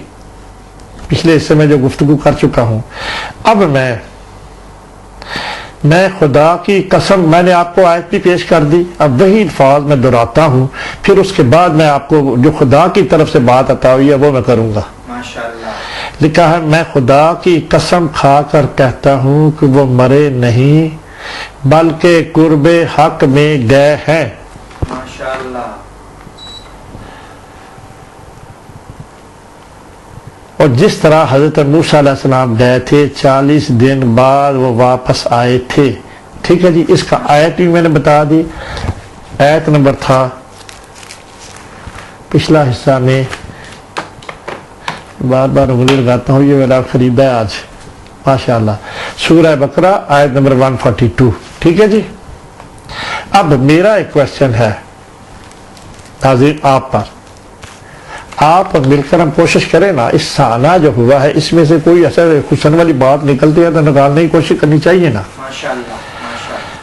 پچھلے حصے میں جو گفتگو کر چکا ہوں۔ اب میں خدا کی قسم، میں نے آپ کو آیت بھی پیش کر دی، اب وہی الفاظ میں دہراتا ہوں، پھر اس کے بعد میں آپ کو جو خدا کی طرف سے بات عطا ہوئی ہے وہ میں کروں گا۔ لکھا ہے میں خدا کی قسم کھا کر کہتا ہوں کہ وہ مرے نہیں بلکہ قرب حق میں گئے ہیں۔ اور جس طرح حضرت موسیٰ علیہ السلام گئے تھے 40 دن بعد وہ واپس آئے تھے، ٹھیک ہے جی۔ اس کا آیت بھی میں نے بتا دی، آیت نمبر تھا پچھلا حصہ میں، بار بار انگلی لگاتا ہوں، یہ میرا خریدا ہے آج ماشاءاللہ، سورہ بقرہ آیت نمبر 142، ٹھیک ہے جی۔ اب میرا ایک کویسچن ہے ناظرین آپ پر، آپ مل کر ہم کوشش کریں نا، اس سالہ جو ہوا ہے اس میں سے کوئی ایسا حسن والی بات نکلتی ہے تو نکالنے کی کوشش کرنی چاہیے نا۔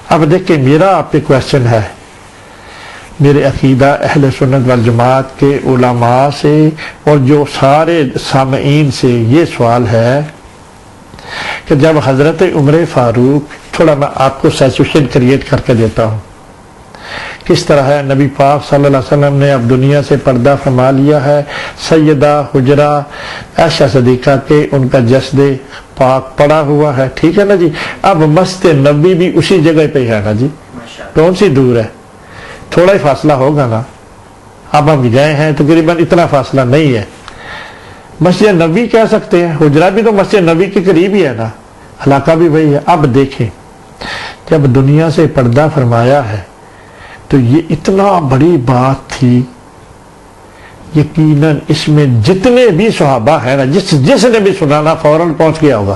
اب دیکھیں میرا آپ پہ کویسچن ہے، میرے عقیدہ اہل سنت والجماعت کے علماء سے اور جو سارے سامعین سے یہ سوال ہے کہ جب حضرت عمر فاروق، تھوڑا میں آپ کو سچویشن کریٹ کر کے دیتا ہوں کس طرح ہے، نبی پاک صلی اللہ علیہ وسلم نے اب دنیا سے پردہ فرما لیا ہے، سیدہ حجرہ عائشہ صدیقہ کے ان کا جسد پاک پڑا ہوا ہے، ٹھیک ہے نا جی۔ اب مسجد نبی بھی اسی جگہ پہ ہے نا جی، کون سی دور ہے؟ تھوڑا ہی فاصلہ ہوگا نا، اب ہم گئے ہیں تقریباً اتنا فاصلہ نہیں ہے، مسجد نبی کہہ سکتے ہیں، حجرہ بھی تو مسجد نبی کے قریب ہی ہے نا، علاقہ بھی وہی ہے۔ اب دیکھیں جب دنیا سے پردہ فرمایا ہے تو یہ اتنا بڑی بات تھی، یقیناً اس میں جتنے بھی صحابہ ہیں نا، جس نے بھی سنانا فوراً پہنچ گیا ہوگا،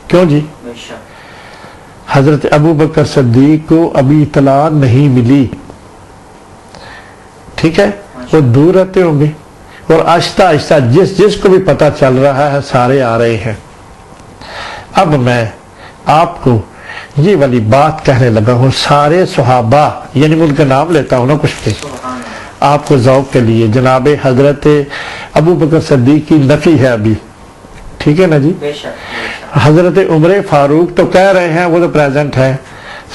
کیوں جی؟ حضرت ابو بکر صدیق کو ابھی اطلاع نہیں ملی، ٹھیک ہے، وہ دور رہتے ہوں گے، اور آہستہ آہستہ جس کو بھی پتہ چل رہا ہے سارے آ رہے ہیں۔ اب میں آپ کو یہ والی بات کہنے لگا ہوں، سارے صحابہ یعنی میں ان کا نام لیتا ہوں نا کچھ کے سبحان آپ کو ذوق کے لیے، جناب حضرت ابو بکر صدیق کی نفی ہے ابھی، ٹھیک ہے نا جی، بے شک بے شک حضرت عمر فاروق تو کہہ رہے ہیں وہ تو پریزنٹ ہے،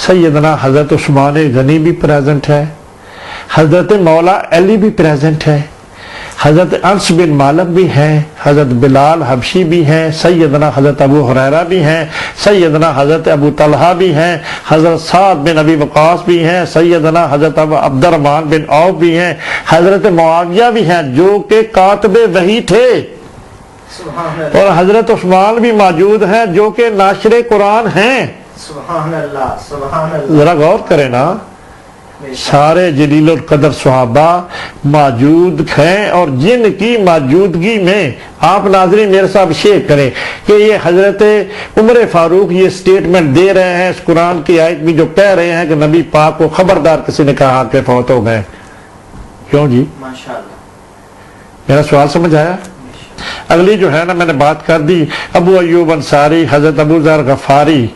سیدنا حضرت عثمان غنی بھی پریزنٹ ہے، حضرت مولا علی بھی پریزنٹ ہے، حضرت انس بن مالک بھی ہیں، حضرت بلال حبشی بھی ہیں، سیدنا حضرت ابو ہریرہ بھی ہیں، سیدنا حضرت ابو طلحہ بھی ہیں، حضرت سعد بن ابی وقاص بھی ہیں، سیدنا حضرت عبد الرحمن بن عوف بھی ہیں، حضرت معاویہ بھی ہیں جو کہ کاتب وحی تھے، سبحان اللہ اور حضرت عثمان بھی موجود ہیں جو کہ ناشر قرآن ہیں۔ سبحان اللہ سبحان اللہ ذرا غور کریں نا، بے شک سارے جلیل القدر صحابہ موجود ہیں، اور جن کی موجودگی میں آپ ناظرین میرے ساتھ شیئر کریں کہ یہ حضرت عمر فاروق یہ سٹیٹمنٹ دے رہے ہیں اس قرآن کی آیت میں جو کہہ رہے ہیں کہ نبی پاک کو خبردار کسی نے کہا کہ فوت ہو گئے، کیوں جی؟ ماشاءاللہ میرا سوال سمجھ آیا؟ اگلی جو ہے نا میں نے بات کر دی، ابو ایوب انصاری، حضرت ابو ذر غفاری،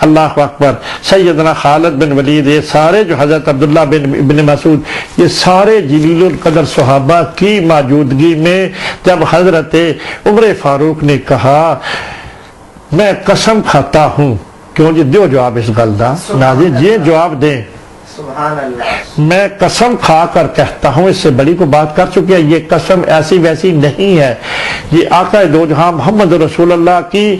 اللہ اکبر، سیدنا خالد بن ولید، یہ سارے جو حضرت عبداللہ بن مسعود، یہ سارے جلیل القدر صحابہ کی موجودگی میں جب حضرت عمر فاروق نے کہا میں قسم کھاتا ہوں، کیوں جی دیو جواب اس گل دا ناظرین یہ جواب دیں، سبحان اللہ میں قسم کھا کر کہتا ہوں، اس سے بڑی کو بات کر چکے ہیں، یہ قسم ایسی ویسی نہیں ہے، یہ آقا دو جہاں محمد رسول اللہ کی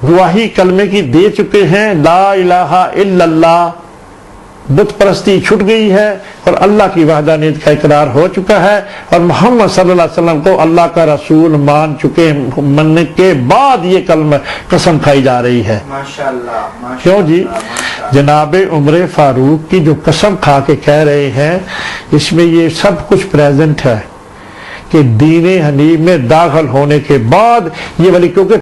گواہی کلمے کی دے چکے ہیں، لا الہ الا اللہ، بت پرستی چھٹ گئی ہے اور اللہ کی وحدانیت کا اقرار ہو چکا ہے، اور محمد صلی اللہ علیہ وسلم کو اللہ کا رسول مان چکے، مننے کے بعد یہ کلمہ قسم کھائی جا رہی ہے، ماشاءاللہ کیوں جی؟ جناب عمر فاروق کی جو قسم کھا کے کہہ رہے ہیں اس میں یہ سب کچھ پریزنٹ ہے کہ دین حنیف میں داخل ہونے کے بعد یہ والی، کیونکہ